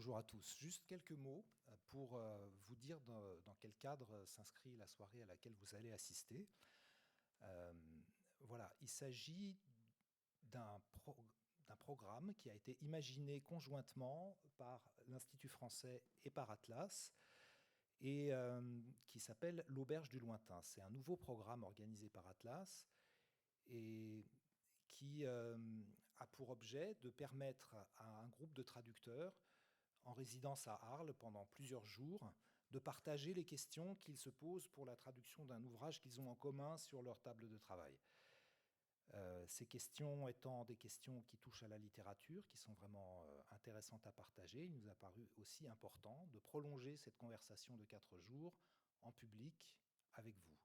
bonjour à tous. Juste quelques mots pour vous dire dans quel cadre s'inscrit la soirée à laquelle vous allez assister. Euh, voilà, il s'agit d'un programme qui a été imaginé conjointement par l'Institut français et par Atlas et qui s'appelle l'Auberge du Lointain. C'est un nouveau programme organisé par Atlas et qui a pour objet de permettre à un groupe de traducteurs en résidence à Arles pendant plusieurs jours, de partager les questions qu'ils se posent pour la traduction d'un ouvrage qu'ils ont en commun sur leur table de travail. Ces questions étant des questions qui touchent à la littérature, qui sont vraiment intéressantes à partager, il nous a paru aussi important de prolonger cette conversation de 4 jours en public avec vous.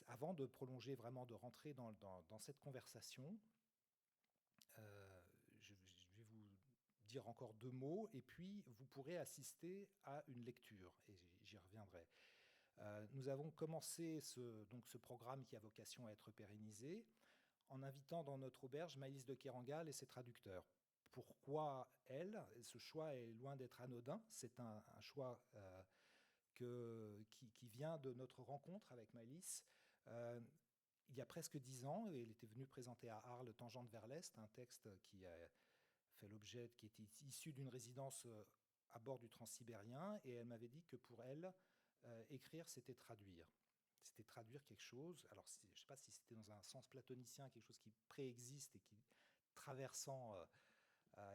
Avant de prolonger vraiment, de rentrer dans cette conversation, je vais vous dire encore 2 mots, et puis vous pourrez assister à une lecture, et j'y reviendrai. Nous avons commencé ce programme qui a vocation à être pérennisé en invitant dans notre auberge Maëlys de Kerangal et ses traducteurs. Pourquoi elle? Ce choix est loin d'être anodin, c'est un choix qui vient de notre rencontre avec Maëlys. Il y a presque 10 ans, elle était venue présenter à Arles Tangente vers l'Est, un texte qui a fait l'objet, qui était issu d'une résidence à bord du Transsibérien, et elle m'avait dit que pour elle, écrire, c'était traduire. C'était traduire quelque chose. Alors, je ne sais pas si c'était dans un sens platonicien, quelque chose qui préexiste et qui, traversant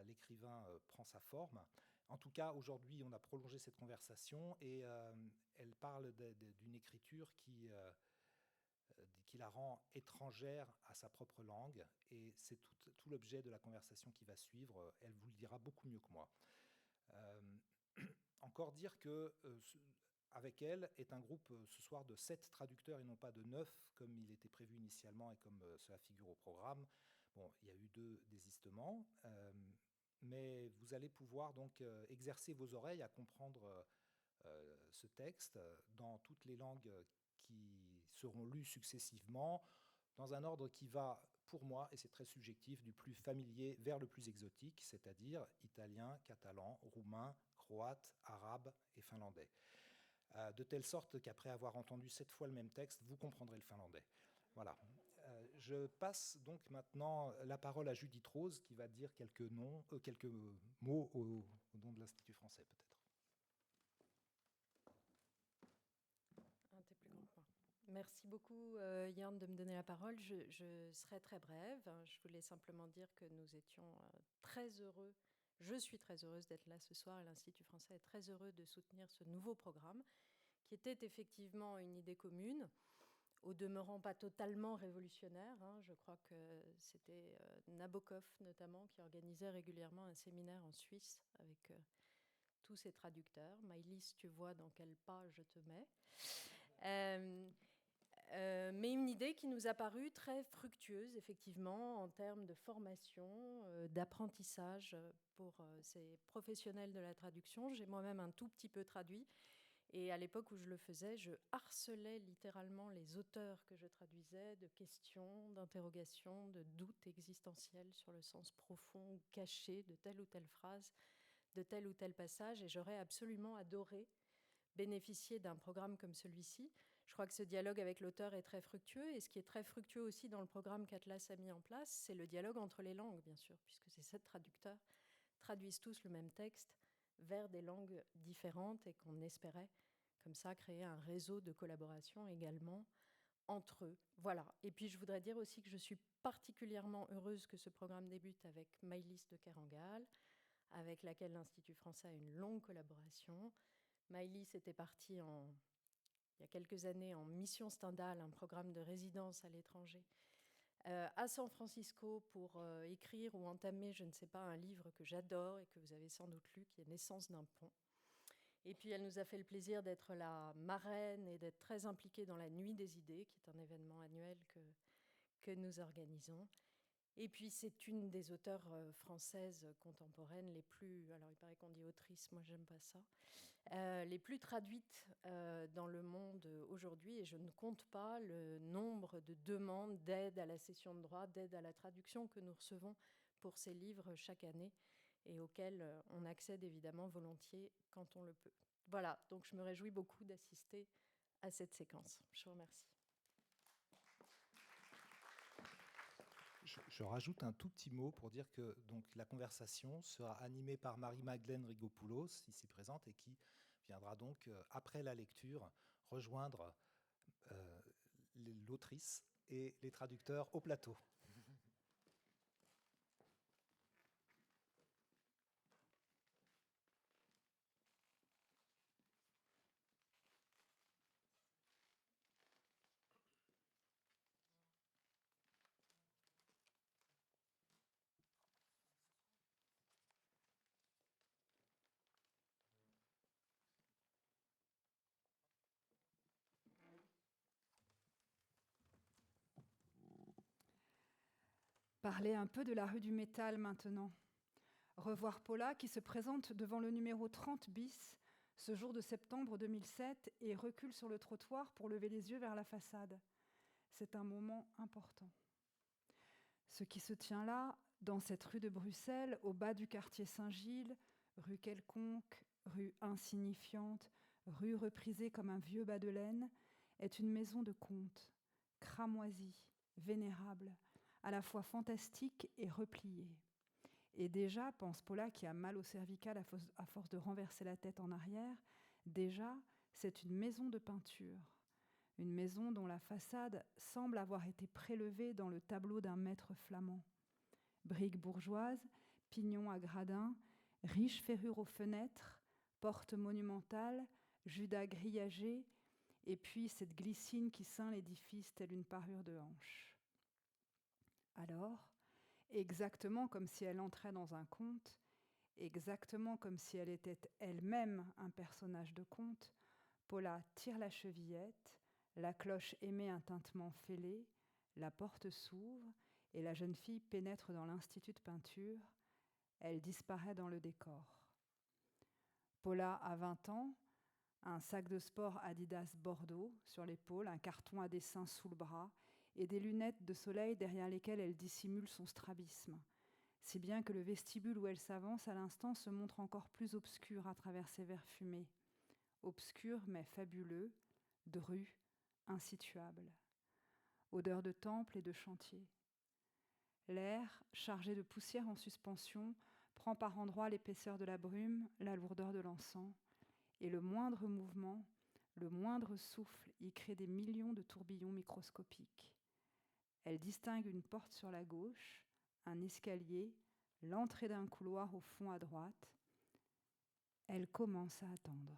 l'écrivain, prend sa forme. En tout cas, aujourd'hui, on a prolongé cette conversation et elle parle d'une écriture qui la rend étrangère à sa propre langue. Et c'est tout l'objet de la conversation qui va suivre. Elle vous le dira beaucoup mieux que moi. Euh, Encore dire que avec elle est un groupe ce soir de 7 traducteurs et non pas de 9 comme il était prévu initialement et comme cela figure au programme. Bon, il y a eu 2 désistements, mais vous allez pouvoir donc exercer vos oreilles à comprendre ce texte dans toutes les langues qui seront lues successivement, dans un ordre qui va, pour moi, et c'est très subjectif, du plus familier vers le plus exotique, c'est-à-dire italien, catalan, roumain, croate, arabe et finlandais. De telle sorte qu'après avoir entendu 7 fois le même texte, vous comprendrez le finlandais. Voilà. Je passe donc maintenant la parole à Judith Rose, qui va dire quelques mots au nom de l'Institut français, peut-être. T'es plus grand que moi. Merci beaucoup, Yann, de me donner la parole. Je serai très brève. Je voulais simplement dire que nous étions très heureux. Je suis très heureuse d'être là ce soir, et l'Institut français est très heureux de soutenir ce nouveau programme, qui était effectivement une idée commune, au demeurant pas totalement révolutionnaire. Je crois que c'était Nabokov, notamment, qui organisait régulièrement un séminaire en Suisse avec tous ses traducteurs. Maëlys, tu vois dans quel pas je te mets. Mais une idée qui nous a paru très fructueuse, effectivement, en termes de formation, d'apprentissage pour ces professionnels de la traduction. J'ai moi-même un tout petit peu traduit. Et à l'époque où je le faisais, je harcelais littéralement les auteurs que je traduisais de questions, d'interrogations, de doutes existentiels sur le sens profond ou caché de telle ou telle phrase, de tel ou tel passage. Et j'aurais absolument adoré bénéficier d'un programme comme celui-ci. Je crois que ce dialogue avec l'auteur est très fructueux, et ce qui est très fructueux aussi dans le programme qu'Atlas a mis en place, c'est le dialogue entre les langues, bien sûr, puisque ces 7 traducteurs traduisent tous le même texte vers des langues différentes, et qu'on espérait comme ça créer un réseau de collaboration également entre eux. Voilà. Et puis je voudrais dire aussi que je suis particulièrement heureuse que ce programme débute avec Maëlys de Kerangal, avec laquelle l'Institut français a une longue collaboration. Maëlys était partie il y a quelques années en mission Stendhal, un programme de résidence à l'étranger, à San Francisco pour écrire ou entamer, je ne sais pas, un livre que j'adore et que vous avez sans doute lu, qui est Naissance d'un pont. Et puis elle nous a fait le plaisir d'être la marraine et d'être très impliquée dans la Nuit des idées, qui est un événement annuel que nous organisons. Et puis c'est une des auteurs françaises contemporaines les plus, alors il paraît qu'on dit autrice, moi j'aime pas ça, les plus traduites dans le monde aujourd'hui, et je ne compte pas le nombre de demandes d'aide à la cession de droits, d'aide à la traduction que nous recevons pour ces livres chaque année. et auquel on accède évidemment volontiers quand on le peut. Voilà, donc je me réjouis beaucoup d'assister à cette séquence. Je vous remercie. Je rajoute un tout petit mot pour dire que donc, la conversation sera animée par Marie-Madeleine Rigopoulos, ici présente, et qui viendra donc, après la lecture, rejoindre l'autrice et les traducteurs au plateau. Parler un peu de la rue du Métal maintenant. Revoir Paula qui se présente devant le numéro 30 bis ce jour de septembre 2007 et recule sur le trottoir pour lever les yeux vers la façade. C'est un moment important. Ce qui se tient là, dans cette rue de Bruxelles, au bas du quartier Saint-Gilles, rue quelconque, rue insignifiante, rue reprisée comme un vieux bas de laine, est une maison de conte, cramoisie, vénérable, à la fois fantastique et repliée. Et déjà, pense Paula qui a mal au cervical à force de renverser la tête en arrière, déjà, c'est une maison de peinture. Une maison dont la façade semble avoir été prélevée dans le tableau d'un maître flamand. Briques bourgeoises, pignons à gradins, riches ferrures aux fenêtres, portes monumentales, judas grillagés, et puis cette glycine qui ceint l'édifice telle une parure de hanche. Alors, exactement comme si elle entrait dans un conte, exactement comme si elle était elle-même un personnage de conte, Paula tire la chevillette, la cloche émet un tintement fêlé, la porte s'ouvre et la jeune fille pénètre dans l'institut de peinture. Elle disparaît dans le décor. Paula a 20 ans, un sac de sport Adidas Bordeaux sur l'épaule, un carton à dessin sous le bras et des lunettes de soleil derrière lesquelles elle dissimule son strabisme, si bien que le vestibule où elle s'avance à l'instant se montre encore plus obscur à travers ses verres fumés. Obscur mais fabuleux, dru, insituable. Odeur de temple et de chantier. L'air, chargé de poussière en suspension, prend par endroits l'épaisseur de la brume, la lourdeur de l'encens, et le moindre mouvement, le moindre souffle y crée des millions de tourbillons microscopiques. Elle distingue une porte sur la gauche, un escalier, l'entrée d'un couloir au fond à droite. Elle commence à attendre.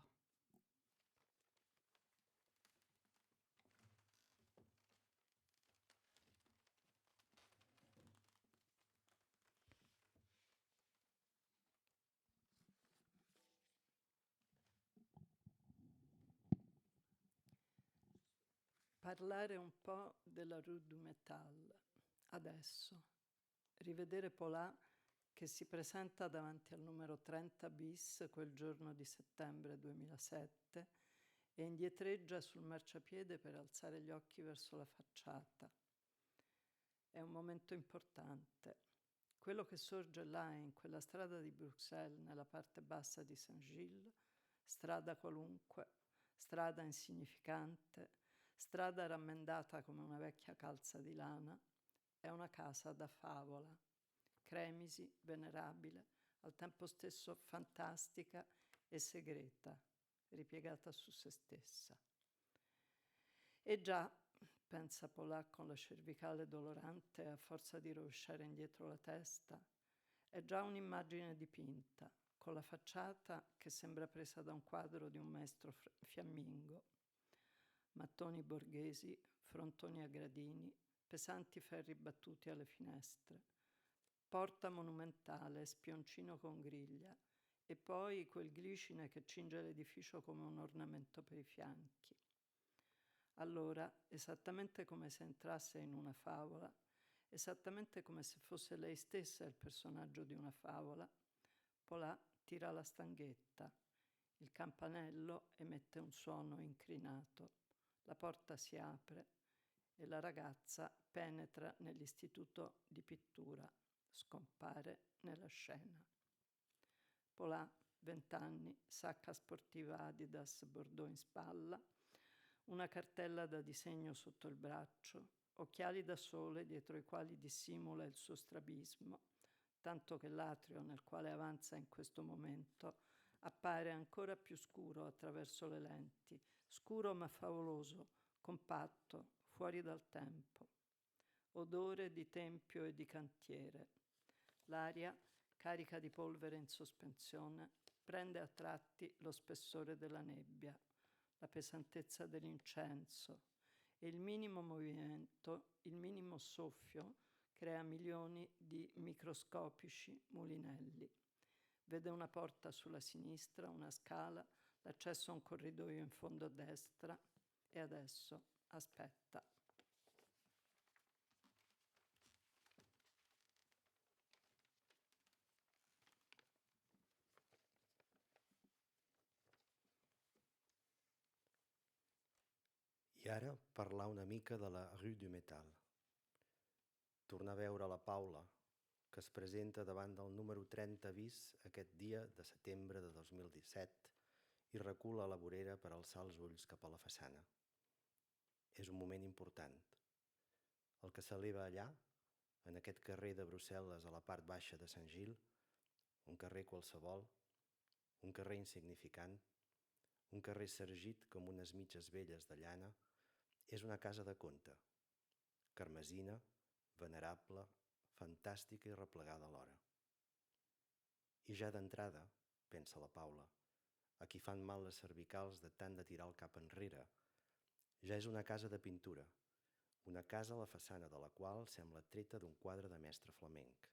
Parlare un po' della Rue du Métal, adesso. Rivedere Paula che si presenta davanti al numero 30 bis quel giorno di settembre 2007 e indietreggia sul marciapiede per alzare gli occhi verso la facciata. È un momento importante. Quello che sorge là in quella strada di Bruxelles, nella parte bassa di Saint-Gilles, strada qualunque, strada insignificante, strada rammendata come una vecchia calza di lana, è una casa da favola, cremisi, venerabile, al tempo stesso fantastica e segreta, ripiegata su se stessa. E già, pensa Paula con la cervicale dolorante a forza di rovesciare indietro la testa, è già un'immagine dipinta, con la facciata che sembra presa da un quadro di un maestro fiammingo. Mattoni borghesi, frontoni a gradini, pesanti ferri battuti alle finestre, porta monumentale, spioncino con griglia, e poi quel glicine che cinge l'edificio come un ornamento per i fianchi. Allora, esattamente come se entrasse in una favola, esattamente come se fosse lei stessa il personaggio di una favola, Paula tira la stanghetta, il campanello emette un suono incrinato, la porta si apre e la ragazza penetra nell'istituto di pittura, scompare nella scena. Polà, 20 anni, sacca sportiva Adidas Bordeaux in spalla, una cartella da disegno sotto il braccio, occhiali da sole dietro i quali dissimula il suo strabismo, tanto che l'atrio nel quale avanza in questo momento appare ancora più scuro attraverso le lenti, scuro ma favoloso, compatto, fuori dal tempo. Odore di tempio e di cantiere. L'aria, carica di polvere in sospensione, prende a tratti lo spessore della nebbia, la pesantezza dell'incenso, e il minimo movimento, il minimo soffio crea milioni di microscopici mulinelli. Vede una porta sulla sinistra, una scala, l'accesso a un corridoio in fondo a destra e adesso aspetta. I ara parlar una mica de la Rue du Métal. Tornar a veure la Paula, que es presenta davant del número 30 bis aquest dia de setembre de 2017 i recula a la vorera per alçar els ulls cap a la façana. És un moment important. El que s'eleva allà, en aquest carrer de Brussel·les a la part baixa de Sant Gil, un carrer qualsevol, un carrer insignificant, un carrer sergit com unes mitges velles de llana, és una casa de conte, carmesina, venerable, fantàstica i replegada alhora. I ja d'entrada, pensa la Paula, a qui fan mal les cervicals de tant de tirar el cap enrere, ja és una casa de pintura, una casa a la façana de la qual sembla treta d'un quadre de mestre flamenc.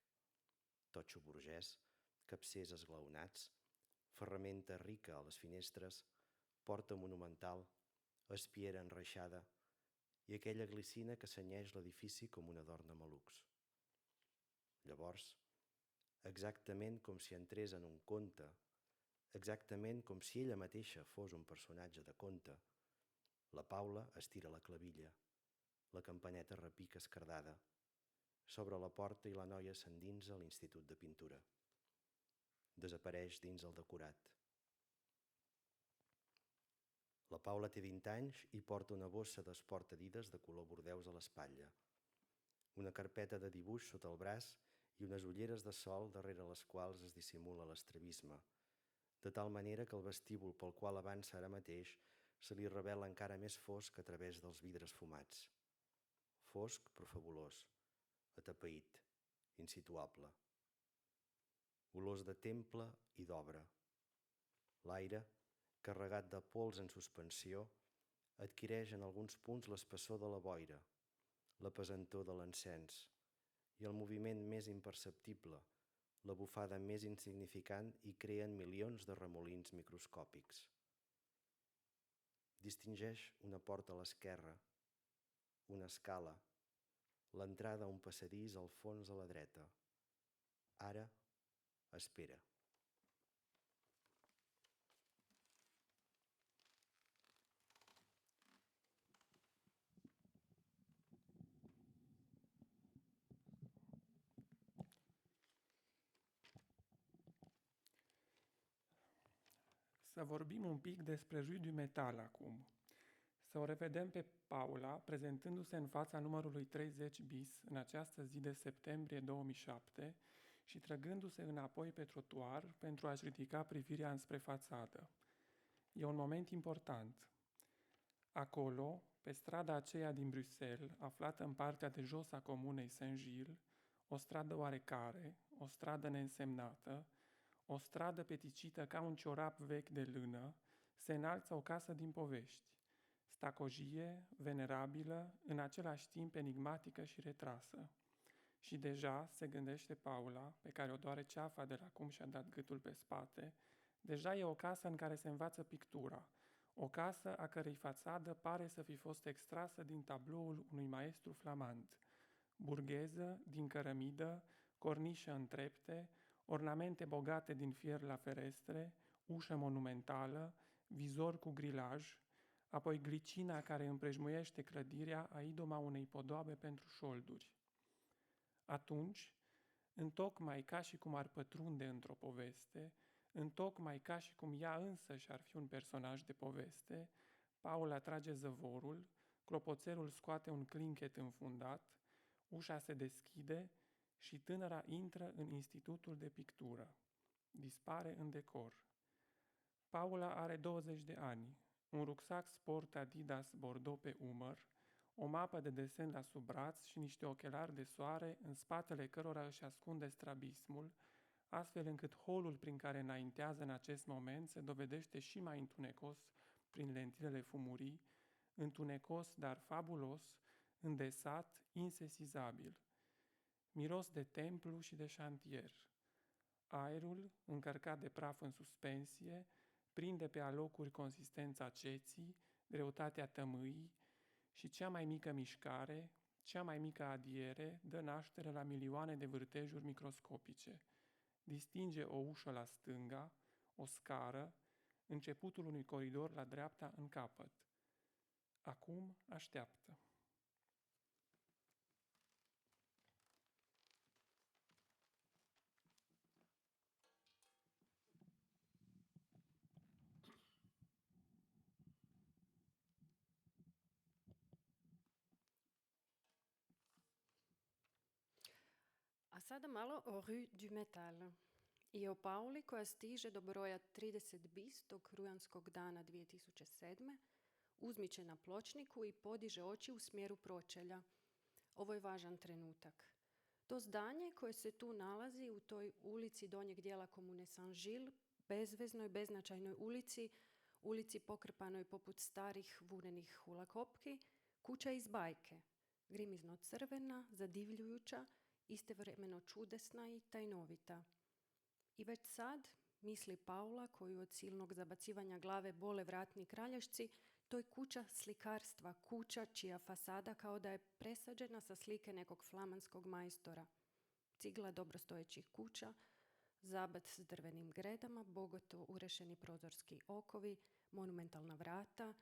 Totxo burgès, capcers esglaonats, ferramenta rica a les finestres, porta monumental, espiera enreixada i aquella glicina que senyeix l'edifici com una adorn de malucs. Llavors, exactament com si entrés en un conte, exactament com si ella mateixa fos un personatge de conte, la Paula estira la clavilla, la campaneta repica esquerdada, s'obre la porta i la noia s'endinsa a l'Institut de Pintura. Desapareix dins el decorat. La Paula té 20 anys i porta una bossa d'esport Adidas de color bordeus a l'espatlla, una carpeta de dibuix sota el braç i unes ulleres de sol darrere les quals es dissimula l'estrabisme, de tal manera que el vestíbul pel qual avança ara mateix se li revela encara més fosc a través dels vidres fumats. Fosc però fabulós, atapeït, insituable. Olors de temple i d'obra. L'aire, carregat de pols en suspensió, adquireix en alguns punts l'espessor de la boira, la pesantor de l'encens i el moviment més imperceptible, la bufada més insignificant i creen milions de remolins microscòpics. Distingeix una porta a l'esquerra, una escala, l'entrada a un passadís al fons a la dreta. Ara espera. Să vorbim un pic despre Rue du Métal acum. Să o revedem pe Paula prezentându-se în fața numărului 30 bis în această zi de septembrie 2007 și trăgându-se înapoi pe trotuar pentru a-și ridica privirea înspre fațadă. E un moment important. Acolo, pe strada aceea din Bruxelles, aflată în partea de jos a comunei Saint-Gilles, o stradă oarecare, o stradă neînsemnată, o stradă peticită ca un ciorap vechi de lână, se înalță o casă din povești, stacojie, venerabilă, în același timp enigmatică și retrasă. Și deja, se gândește Paula, pe care o doare ceafa de la cum și-a dat gâtul pe spate, deja e o casă în care se învață pictura, o casă a cărei fațadă pare să fi fost extrasă din tabloul unui maestru flamand, burgheză, din cărămidă, cornișă în trepte, ornamente bogate din fier la ferestre, ușă monumentală, vizor cu grilaj, apoi glicina care împrejmuiește clădirea a idoma unei podoabe pentru șolduri. Atunci, întocmai ca și cum ar pătrunde într-o poveste, Întocmai ca și cum ea însăși ar fi un personaj de poveste, Paula trage zăvorul, clopoțelul scoate un clinchet înfundat, ușa se deschide și tânăra intră în institutul de pictură. Dispare în decor. Paula are 20 de ani, un rucsac sport Adidas Bordeaux pe umăr, o mapă de desen la sub braț și niște ochelari de soare în spatele cărora își ascunde strabismul, astfel încât holul prin care înaintează în acest moment se dovedește și mai întunecos prin lentilele fumurii, întunecos, dar fabulos, îndesat, insesizabil. Miros de templu și de șantier. Aerul, încărcat de praf în suspensie, prinde pe alocuri consistența ceții, greutatea tămâii și cea mai mică mișcare, cea mai mică adiere dă naștere la milioane de vârtejuri microscopice. Distinge o ușă la stânga, o scară, începutul unui coridor la dreapta în capăt. Acum așteaptă. A sada malo o Rue du Métal i o Pauli koja stiže do broja 30 bis tog rujanskog dana 2007. Uzmiče na pločniku i podiže oči u smjeru pročelja. Ovo je važan trenutak. To zdanje koje se tu nalazi u toj ulici donjeg dijela Komune Saint-Gilles, bezveznoj, beznačajnoj ulici pokrpanoj poput starih vunenih hulakopki, kuća iz bajke, grimizno crvena, zadivljujuća, istovremeno čudesna i tajnovita. I već sad, misli Paula, koju od silnog zabacivanja glave bole vratni kralješci, to je kuća slikarstva, kuća čija fasada kao da je presađena sa slike nekog flamanskog majstora. Cigla dobrostojećih kuća, zabat s drvenim gredama, bogato urešeni prozorski okovi, monumentalna vrata,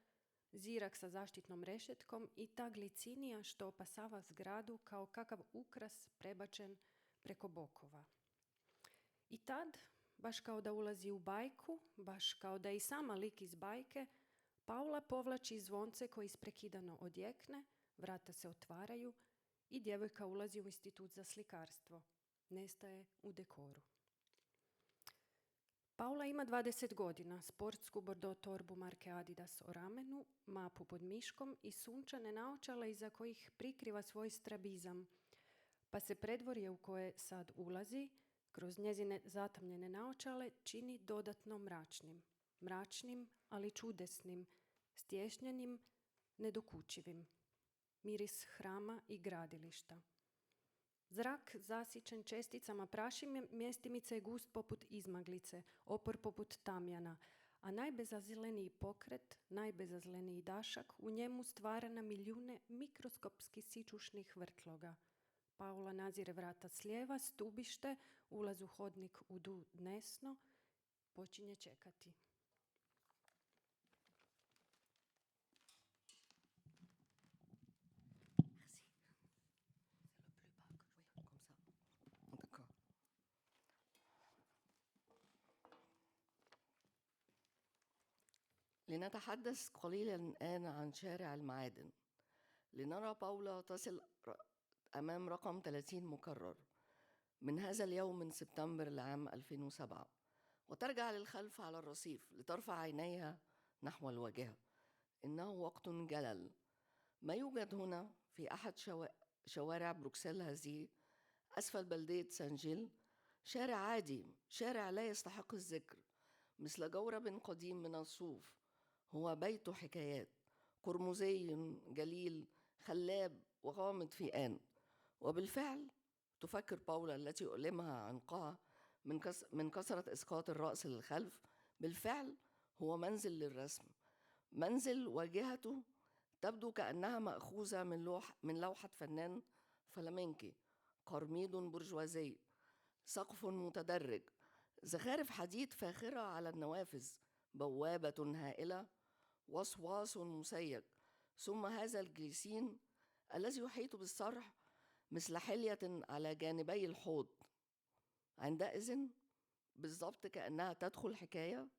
zirak sa zaštitnom rešetkom i ta glicinija što opasava zgradu kao kakav ukras prebačen preko bokova. I tad, baš kao da ulazi u bajku, baš kao da je i sama lik iz bajke, Paula povlači zvonce koji isprekidano odjekne, vrata se otvaraju i djevojka ulazi u institut za slikarstvo. Nestaje u dekoru. Paula ima 20 godina, sportsku Bordeaux torbu marke Adidas o ramenu, mapu pod miškom i sunčane naočale iza kojih prikriva svoj strabizam. Pa se predvorje u koje sad ulazi, kroz njezine zatamljene naočale, čini dodatno mračnim. Mračnim, ali čudesnim, stješnjenim, nedokučivim. Miris hrama i gradilišta. Zrak zasićen česticama prašine mjestimice je gust poput izmaglice, opor poput tamjana, a najbezazleniji pokret, najbezazleniji dašak u njemu stvara na milijune mikroskopski sičušnih vrtloga. Paula nazire vrata s lijeva, stubište, ulaz u hodnik udu desno, počinje čekati. لنتحدث قليلا الآن عن شارع المعادن لنرى باولا تصل أمام رقم 30 مكرر من هذا اليوم من سبتمبر لعام 2007 وترجع للخلف على الرصيف لترفع عينيها نحو الواجهة. إنه وقت جلل. ما يوجد هنا في أحد شوارع بروكسل هذه أسفل بلدية سانجيل شارع عادي، شارع لا يستحق الذكر، مثل جورب قديم من الصوف، هو بيت حكايات، قرمزي جليل خلاب وغامض في آن. وبالفعل تفكر باولا التي أؤلمها عنقها من كثرة إسقاط الرأس للخلف، بالفعل هو منزل للرسم، منزل واجهته تبدو كأنها مأخوذة من لوحة فنان فلامنكي، قرميد برجوازي، سقف متدرج، زخارف حديد فاخرة على النوافذ، بوابة هائلة، وصواص مسيج، ثم هذا الجليسين الذي يحيط بالصرح مثل حلية على جانبي الحوض. عندئذ بالضبط كأنها تدخل حكاية،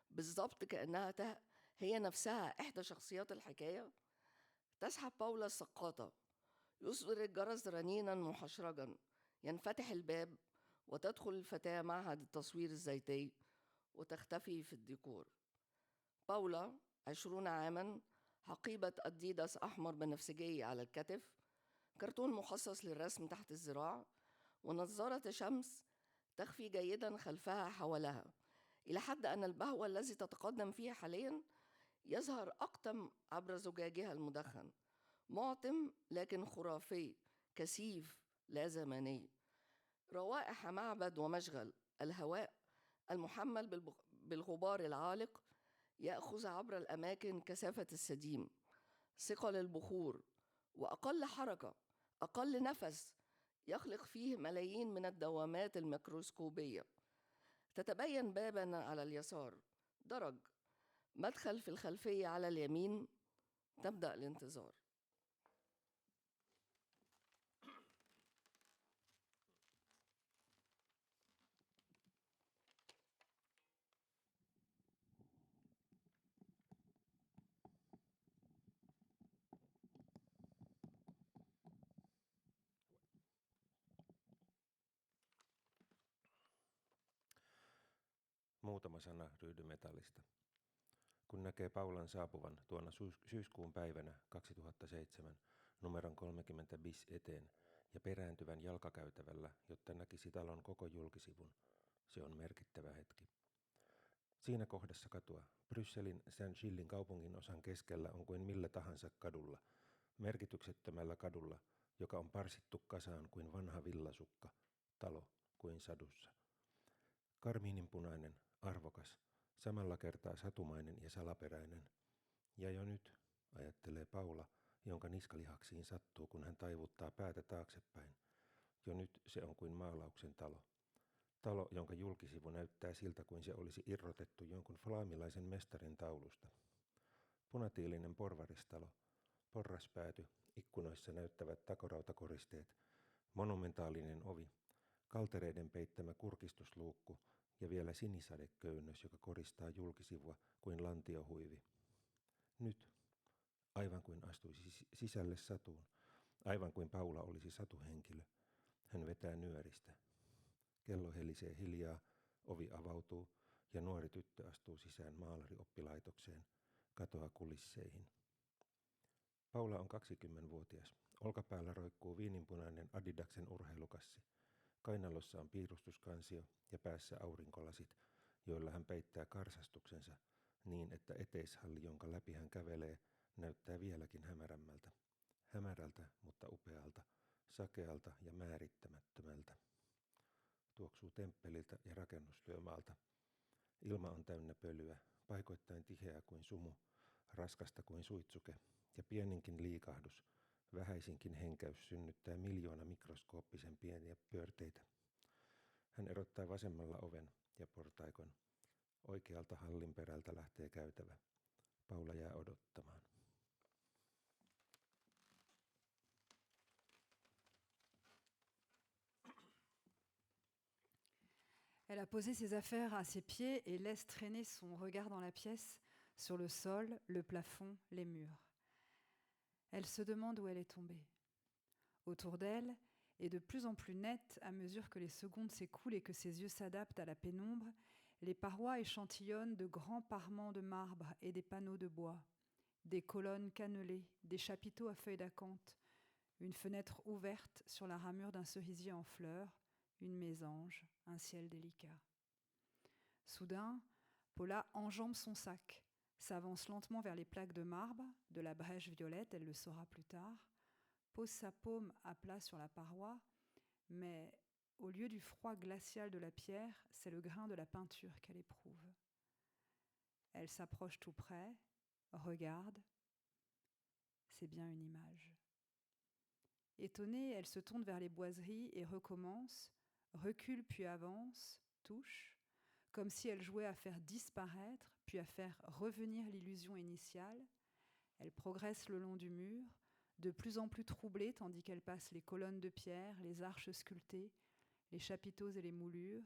بالضبط كأنها هي نفسها إحدى شخصيات الحكاية. تسحب باولا السقاطة، يصدر الجرس رنينا محشرجا، ينفتح الباب وتدخل الفتاة معهد التصوير الزيتي وتختفي في الديكور. باولا 20 عاما، حقيبة أديداس أحمر بنفسجي على الكتف، كرتون مخصص للرسم تحت الذراع، ونظارة شمس تخفي جيدا خلفها حولها، إلى حد أن البهوة الذي تتقدم فيها حاليا يظهر أقتم عبر زجاجها المدخن، معتم لكن خرافي، كثيف لا زمني. روائح معبد ومشغل، الهواء المحمل بالغبار العالق يأخذ عبر الأماكن كثافة السديم، ثقل البخور، وأقل حركة، أقل نفس يخلق فيه ملايين من الدوامات الميكروسكوبية. تتبين بابا على اليسار، درج، مدخل في الخلفية على اليمين، تبدأ الانتظار. Muutama sana ryydymetallista. Kun näkee Paulan saapuvan tuona syyskuun päivänä 2007 numeron 30 bis eteen ja perääntyvän jalkakäytävällä, jotta näkisi talon koko julkisivun, se on merkittävä hetki. Siinä kohdassa katua, Brysselin Saint-Gillin kaupungin osan keskellä on kuin millä tahansa kadulla, merkityksettömällä kadulla, joka on parsittu kasaan kuin vanha villasukka, talo kuin sadussa. Karmiininpunainen, arvokas, samalla kertaa satumainen ja salaperäinen. Ja jo nyt, ajattelee Paula, jonka niskalihaksiin sattuu, kun hän taivuttaa päätä taaksepäin. Jo nyt se on kuin maalauksen talo. Talo, jonka julkisivu näyttää siltä, kuin se olisi irrotettu jonkun flaamilaisen mestarin taulusta. Punatiilinen porvaristalo, porraspääty, ikkunoissa näyttävät takorautakorsteet, monumentaalinen ovi, kaltereiden peittämä kurkistusluukku ja vielä sinisadeköynnös, joka koristaa julkisivua kuin lantiohuivi. Nyt, aivan kuin astuisi sisälle satuun, aivan kuin Paula olisi satuhenkilö, hän vetää nyöristä. Kello helisee hiljaa, ovi avautuu ja nuori tyttö astuu sisään maalarioppilaitokseen, katoaa kulisseihin. Paula on 20-vuotias. Olkapäällä roikkuu viininpunainen Adidaksen urheilukassi. Kainalossa on piirustuskansio ja päässä aurinkolasit, joilla hän peittää karsastuksensa niin, että eteishalli, jonka läpi hän kävelee, näyttää vieläkin hämärämmältä. Hämärältä, mutta upealta, sakealta ja määrittämättömältä. Tuoksuu temppeliltä ja rakennustyömaalta. Ilma on täynnä pölyä, paikoittain tiheää kuin sumu, raskasta kuin suitsuke, ja pieninkin liikahdus, vähäisinkin henkäys synnyttää 1,000,000 mikroskooppisen pieniä pyörteitä. Hän erottaa vasemmalla oven ja portaikon. Oikealta hallin perältä lähtee käytävä. Paula jää odottamaan. Elle a posé ses affaires à ses pieds et laisse traîner son regard dans la pièce, sur le sol, le plafond, les murs. Elle se demande où elle est tombée. Autour d'elle, et de plus en plus nette à mesure que les secondes s'écoulent et que ses yeux s'adaptent à la pénombre, les parois échantillonnent de grands parements de marbre et des panneaux de bois, des colonnes cannelées, des chapiteaux à feuilles d'acanthe, une fenêtre ouverte sur la ramure d'un cerisier en fleurs, une mésange, un ciel délicat. Soudain, Paula enjambe son sac, s'avance lentement vers les plaques de marbre, de la brèche violette, elle le saura plus tard, pose sa paume à plat sur la paroi, mais au lieu du froid glacial de la pierre, c'est le grain de la peinture qu'elle éprouve. Elle s'approche tout près, regarde, c'est bien une image. Étonnée, elle se tourne vers les boiseries et recommence, recule puis avance, touche, comme si elle jouait à faire disparaître, puis à faire revenir l'illusion initiale. Elle progresse le long du mur, de plus en plus troublée tandis qu'elle passe les colonnes de pierre, les arches sculptées, les chapiteaux et les moulures,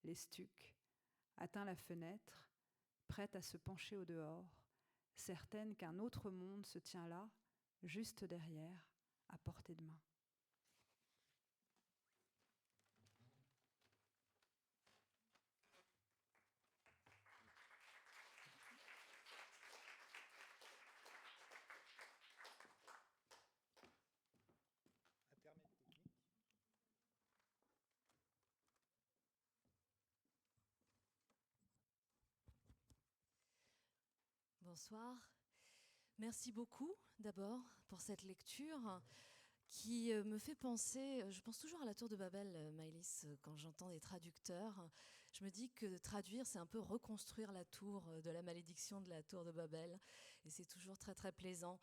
les stucs, atteint la fenêtre, prête à se pencher au dehors, certaine qu'un autre monde se tient là, juste derrière, à portée de main. Bonsoir. Merci beaucoup d'abord pour cette lecture qui me fait penser, je pense toujours à la Tour de Babel, Maëlys, quand j'entends des traducteurs. Je me dis que traduire, c'est un peu reconstruire la tour de la malédiction de la Tour de Babel. Et c'est toujours très très plaisant.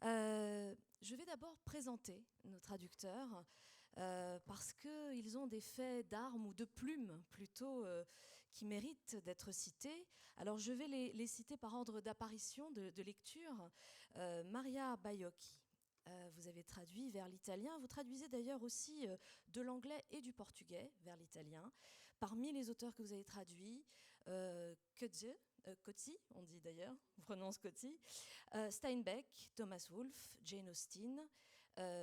Je vais d'abord présenter nos traducteurs parce qu'ils ont des faits d'armes ou de plumes plutôt qui méritent d'être cités. Alors je vais les citer par ordre d'apparition, de lecture. Maria Baiocchi, vous avez traduit vers l'italien. Vous traduisez d'ailleurs aussi de l'anglais et du portugais vers l'italien. Parmi les auteurs que vous avez traduits, Coetzee, on dit d'ailleurs, on prononce Coetzee, Steinbeck, Thomas Wolfe, Jane Austen,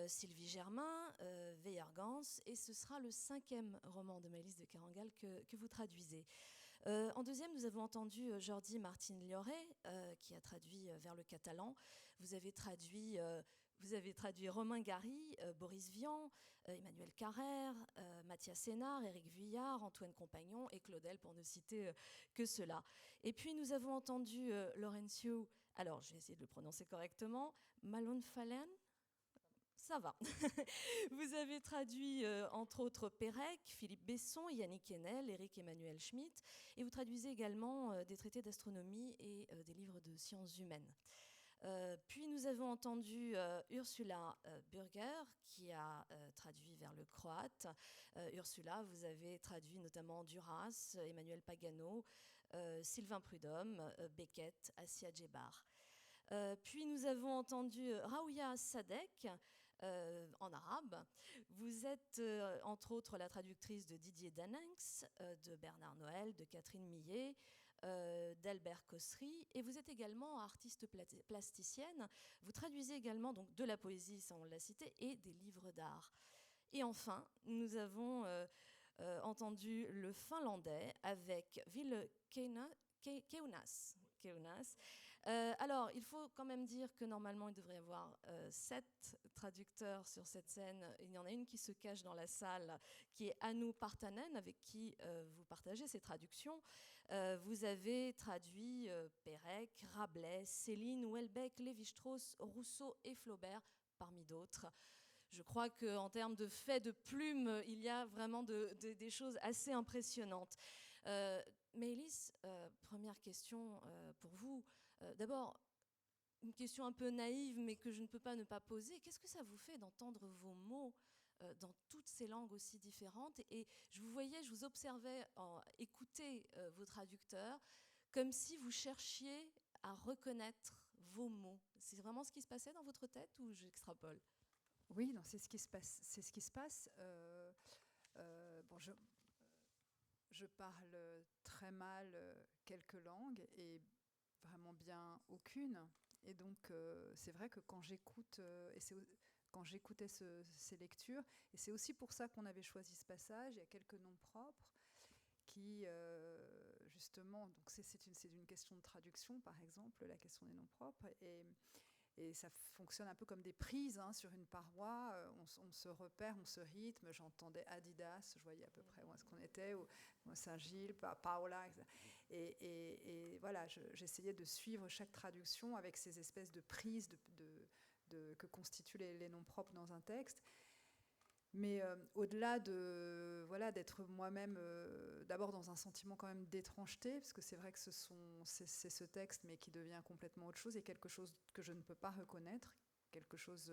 Sylvie Germain, Veyergans, et ce sera le 5e roman de Maëlys de Kerangal que vous traduisez. En deuxième, nous avons entendu Jordi Martín Lloré, qui a traduit vers le catalan. Vous avez traduit Romain Gary, Boris Vian, Emmanuel Carrère, Mathias Sénard, Éric Vuillard, Antoine Compagnon et Claudel, pour ne citer que cela. Et puis nous avons entendu Laurentiu, alors je vais essayer de le prononcer correctement, Malone-Fallen. Ça va. Vous avez traduit, entre autres, Pérec, Philippe Besson, Yannick Enel, Éric Emmanuel Schmitt, et vous traduisez également des traités d'astronomie et des livres de sciences humaines. Puis nous avons entendu Ursula Burger, qui a traduit vers le croate. Ursula, vous avez traduit notamment Duras, Emmanuel Pagano, Sylvain Prudhomme, Beckett, Assia Djebar. Puis nous avons entendu Raouia Sadek, en arabe. Vous êtes entre autres la traductrice de Didier Daninx, de Bernard Noël, de Catherine Millet, d'Albert Cossery, et vous êtes également artiste plasticienne. Vous traduisez également donc de la poésie, ça on l'a cité, et des livres d'art. Et enfin, nous avons entendu le finlandais avec Ville Keunas. Alors, il faut quand même dire que normalement, il devrait y avoir 7 traducteurs sur cette scène. Il y en a une qui se cache dans la salle, qui est Anu Partanen, avec qui vous partagez ces traductions. Vous avez traduit Pérec, Rabelais, Céline, Houellebecq, Lévi-Strauss, Rousseau et Flaubert, parmi d'autres. Je crois qu'en termes de faits de plumes, il y a vraiment des choses assez impressionnantes. Maëlys, première question pour vous. D'abord, une question un peu naïve, mais que je ne peux pas ne pas poser. Qu'est-ce que ça vous fait d'entendre vos mots dans toutes ces langues aussi différentes? Et je vous observais écouter vos traducteurs, comme si vous cherchiez à reconnaître vos mots. C'est vraiment ce qui se passait dans votre tête ou j'extrapole? Oui, non, c'est ce qui se passe. C'est ce qui se passe. Bon, je parle très mal quelques langues et vraiment bien aucune. Et donc, c'est vrai que quand j'écoutais ces lectures, et c'est aussi pour ça qu'on avait choisi ce passage, il y a quelques noms propres qui, justement, donc c'est une question de traduction, par exemple, la question des noms propres, et ça fonctionne un peu comme des prises sur une paroi. On se repère, on se rythme. J'entendais Adidas, je voyais à peu près où est-ce qu'on était, ou Saint-Gilles, Paola, etc. Et voilà, j'essayais de suivre chaque traduction avec ces espèces de prises que constituent les noms propres dans un texte. Mais au-delà d'être moi-même d'abord dans un sentiment quand même d'étrangeté, parce que c'est vrai que c'est ce texte, mais qui devient complètement autre chose, et quelque chose que je ne peux pas reconnaître, quelque chose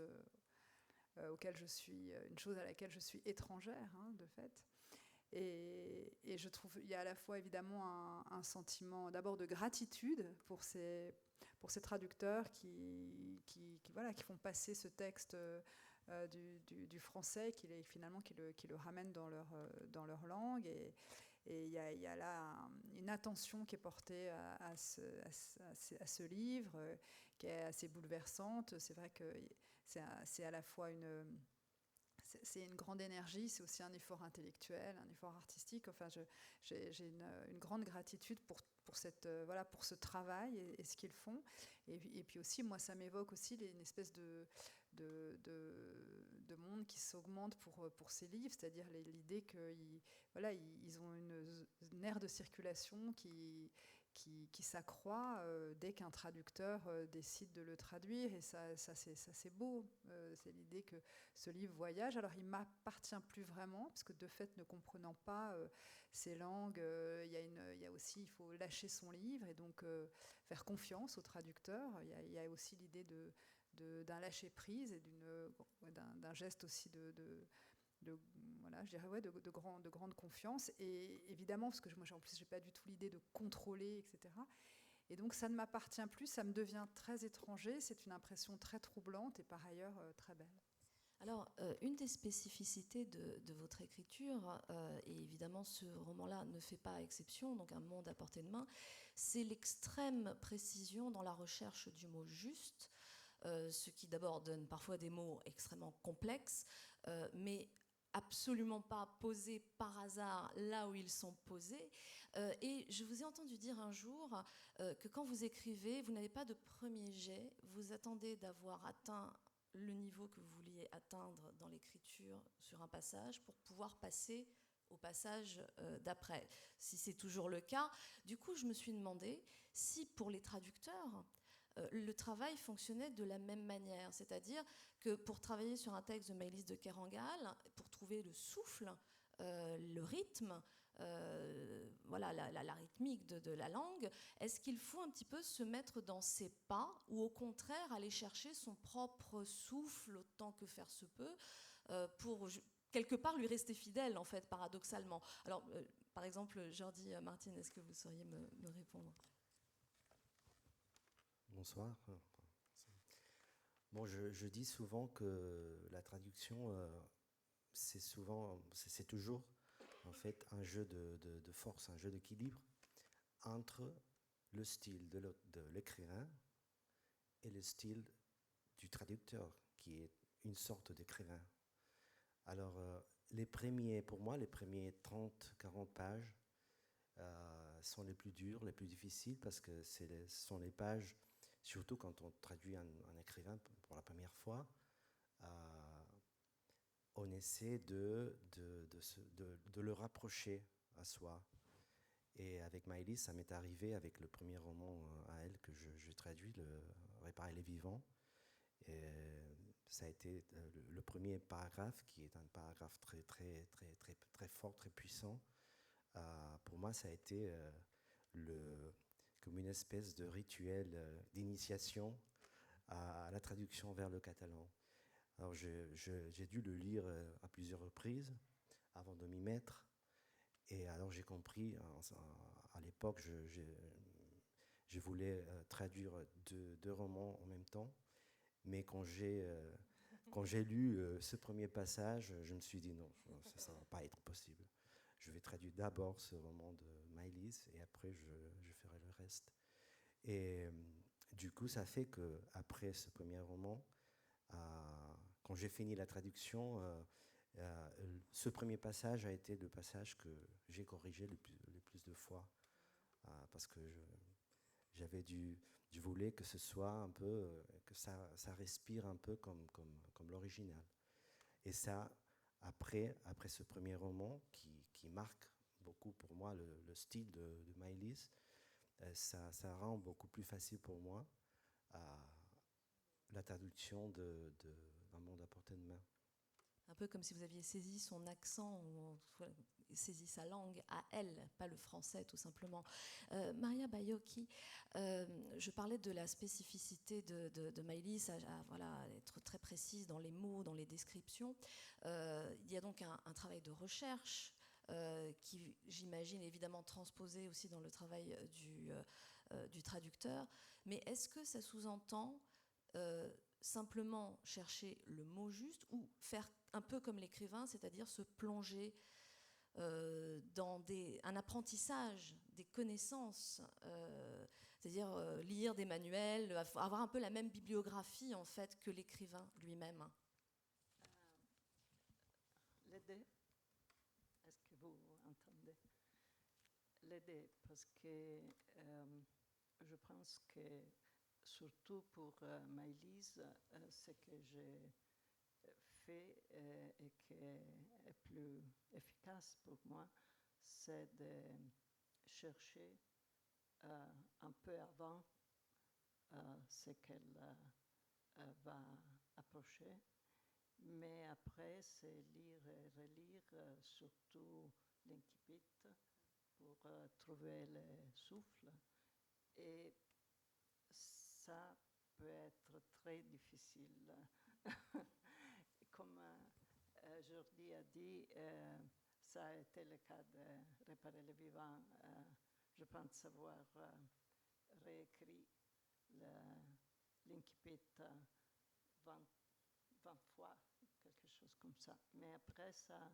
une chose à laquelle je suis étrangère, de fait. Et je trouve il y a à la fois évidemment un sentiment d'abord de gratitude pour ces traducteurs qui font passer ce texte du français, qui le ramènent dans leur langue, Et il y a là une attention qui est portée à ce livre, qui est assez bouleversante. C'est vrai que c'est à la fois c'est une grande énergie, c'est aussi un effort intellectuel, un effort artistique. Enfin, j'ai une grande gratitude pour ce travail et ce qu'ils font. Et puis aussi, moi, ça m'évoque aussi une espèce de monde qui s'augmente pour ces livres, c'est-à-dire l'idée qu'ils ont une aire de circulation qui s'accroît dès qu'un traducteur décide de le traduire. Et ça c'est beau. C'est l'idée que ce livre voyage. Alors, il ne m'appartient plus vraiment, parce que de fait, ne comprenant pas ces langues, il faut lâcher son livre et donc faire confiance au traducteur. Il y a aussi l'idée d'un lâcher-prise et d'un geste aussi de grande confiance. Et évidemment, parce que moi, en plus, je n'ai pas du tout l'idée de contrôler, etc. Et donc, ça ne m'appartient plus, ça me devient très étranger. C'est une impression très troublante et par ailleurs très belle. Alors, une des spécificités de votre écriture, et évidemment ce roman-là ne fait pas exception, donc Un monde à portée de main, c'est l'extrême précision dans la recherche du mot juste, ce qui d'abord donne parfois des mots extrêmement complexes, mais absolument pas posés par hasard là où ils sont posés. Et je vous ai entendu dire un jour que quand vous écrivez, vous n'avez pas de premier jet, vous attendez d'avoir atteint le niveau que vous vouliez atteindre dans l'écriture sur un passage pour pouvoir passer au passage d'après. Si c'est toujours le cas, du coup, je me suis demandé si pour les traducteurs, le travail fonctionnait de la même manière, c'est-à-dire que pour travailler sur un texte de Maëlys de Kerangal, pour trouver le souffle, le rythme, la rythmique de la langue, est-ce qu'il faut un petit peu se mettre dans ses pas ou au contraire aller chercher son propre souffle autant que faire se peut pour quelque part lui rester fidèle en fait, paradoxalement. Alors par exemple, Jordi Martin, est-ce que vous sauriez me répondre? Bonsoir. Bon, je dis souvent que la traduction, c'est toujours en fait un jeu de force, un jeu d'équilibre entre le style de l'écrivain et le style du traducteur, qui est une sorte d'écrivain. Alors, pour moi, les premiers 30-40 pages sont les plus dures, les plus difficiles, parce que ce sont les pages, surtout quand on traduit un écrivain pour la première fois, on essaie de le rapprocher à soi. Et avec Maëlys, ça m'est arrivé avec le premier roman à elle que je traduis, Réparer les vivants. Et ça a été le premier paragraphe, qui est un paragraphe très, très, très, très, très fort, très puissant. Pour moi, ça a été comme une espèce de rituel d'initiation à la traduction vers le catalan. Alors j'ai dû le lire à plusieurs reprises avant de m'y mettre. Et alors j'ai compris, à l'époque, je voulais traduire deux romans en même temps. Mais quand j'ai lu ce premier passage, je me suis dit non, ça ne va pas être possible. Je vais traduire d'abord ce roman de Maëlys et après je ferai le reste. Et du coup, ça fait qu'après ce premier roman, quand j'ai fini la traduction, ce premier passage a été le passage que j'ai corrigé le plus de fois, parce que je voulais que ce soit un peu, que ça respire un peu comme l'original. Et ça, après ce premier roman, qui marque beaucoup pour moi le style de Maëlys, ça rend beaucoup plus facile pour moi la traduction d'un monde à portée de main. Un peu comme si vous aviez saisi son accent, ou saisi sa langue à elle, pas le français tout simplement. Maria Baiocchi, je parlais de la spécificité de Maëlys, à être très précise dans les mots, dans les descriptions. Il y a donc un travail de recherche qui, j'imagine, évidemment transposé aussi dans le travail du traducteur. Mais est-ce que ça sous-entend simplement chercher le mot juste ou faire un peu comme l'écrivain, c'est-à-dire se plonger dans un apprentissage des connaissances, c'est-à-dire lire des manuels, avoir un peu la même bibliographie en fait que l'écrivain lui-même. L'aider, est-ce que vous entendez? L'aider, parce que je pense que surtout pour Maëlys, ce que j'ai fait et qui est plus efficace pour moi, c'est de chercher un peu avant ce qu'elle va approcher, mais après c'est lire et relire surtout l'incipit pour trouver le souffle, et ça peut être très difficile. Comme Jordi a dit, ça a été le cas de Réparer le vivant. Je pense avoir réécrit l'incipit 20 fois, quelque chose comme ça. Mais après ça,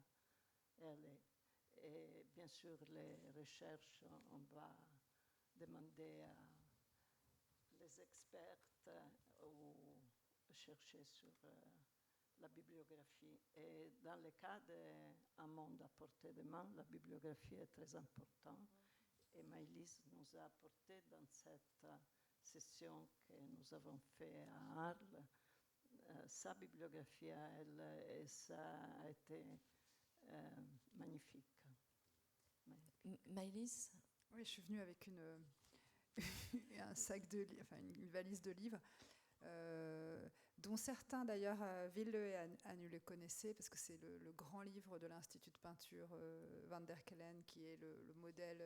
elle est. Et bien sûr, les recherches, on va demander à les experts ou chercher sur la bibliographie. Et dans le cas d'un monde à portée de main, la bibliographie est très importante. Et Maëlys nous a apporté dans cette session que nous avons faite à Arles sa bibliographie à elle, et ça a été magnifique. Maëlys? Oui, je suis venue avec un sac de enfin une valise de livres, dont certains d'ailleurs, Ville et Anu le connaissaient, parce que c'est le grand livre de l'Institut de peinture Van der Kelen, qui est le modèle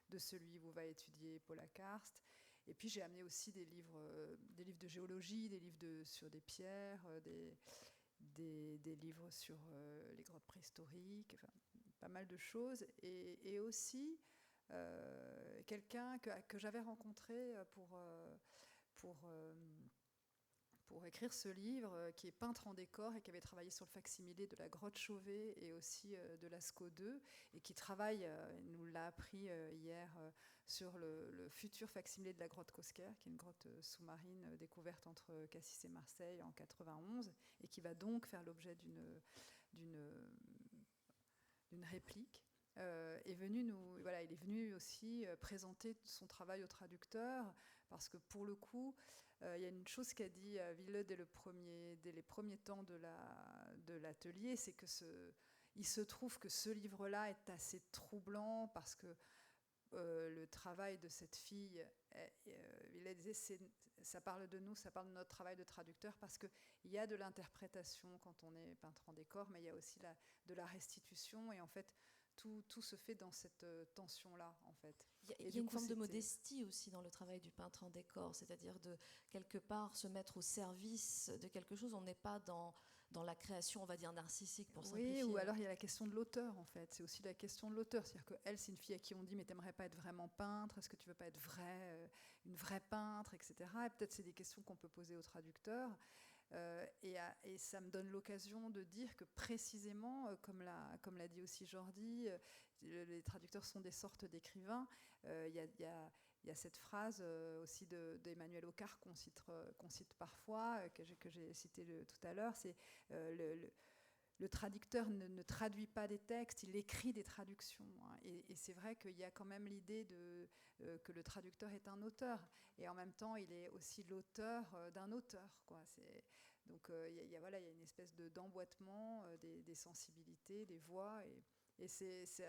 de celui où va étudier Paula Karst. Et puis j'ai amené aussi des livres de géologie, des livres sur des pierres, des livres sur les grottes préhistoriques, enfin, pas mal de choses. Et aussi quelqu'un que j'avais rencontré pour écrire ce livre, qui est peintre en décor et qui avait travaillé sur le facsimilé de la grotte Chauvet et aussi de Lascaux 2, et qui travaille, il nous l'a appris hier, sur le futur facsimilé de la grotte Cosquer, qui est une grotte sous-marine découverte entre Cassis et Marseille en 91, et qui va donc faire l'objet d'une réplique. Il est venu aussi présenter son travail au traducteur, parce que pour le coup, il y a une chose qu'a dit Ville dès les premiers temps de l'atelier, c'est que il se trouve que ce livre-là est assez troublant, parce que le travail de cette fille, il disait, ça parle de nous, ça parle de notre travail de traducteur, parce qu'il y a de l'interprétation quand on est peintre en décor, mais il y a aussi de la restitution, et en fait, tout se fait dans cette tension-là, en fait. Il y a une forme de modestie aussi dans le travail du peintre en décor, c'est-à-dire de quelque part se mettre au service de quelque chose. On n'est pas dans la création, on va dire, narcissique, pour simplifier. Oui, ou alors il y a la question de l'auteur, en fait. C'est aussi la question de l'auteur. C'est-à-dire qu'elle, c'est une fille à qui on dit « mais t'aimerais pas être vraiment peintre ? Est-ce que tu veux pas être une vraie peintre ?» etc. Et peut-être c'est des questions qu'on peut poser au traducteur. Et ça me donne l'occasion de dire que précisément, comme l'a dit aussi Jordi, les traducteurs sont des sortes d'écrivains. Il y a cette phrase aussi d'Emmanuel Ocar qu'on cite parfois, que j'ai cité tout à l'heure, c'est le traducteur ne traduit pas des textes, il écrit des traductions. Hein. Et c'est vrai qu'il y a quand même l'idée que le traducteur est un auteur, et en même temps il est aussi l'auteur d'un auteur, quoi. Donc il y a une espèce d'emboîtement des sensibilités, des voix, et c'était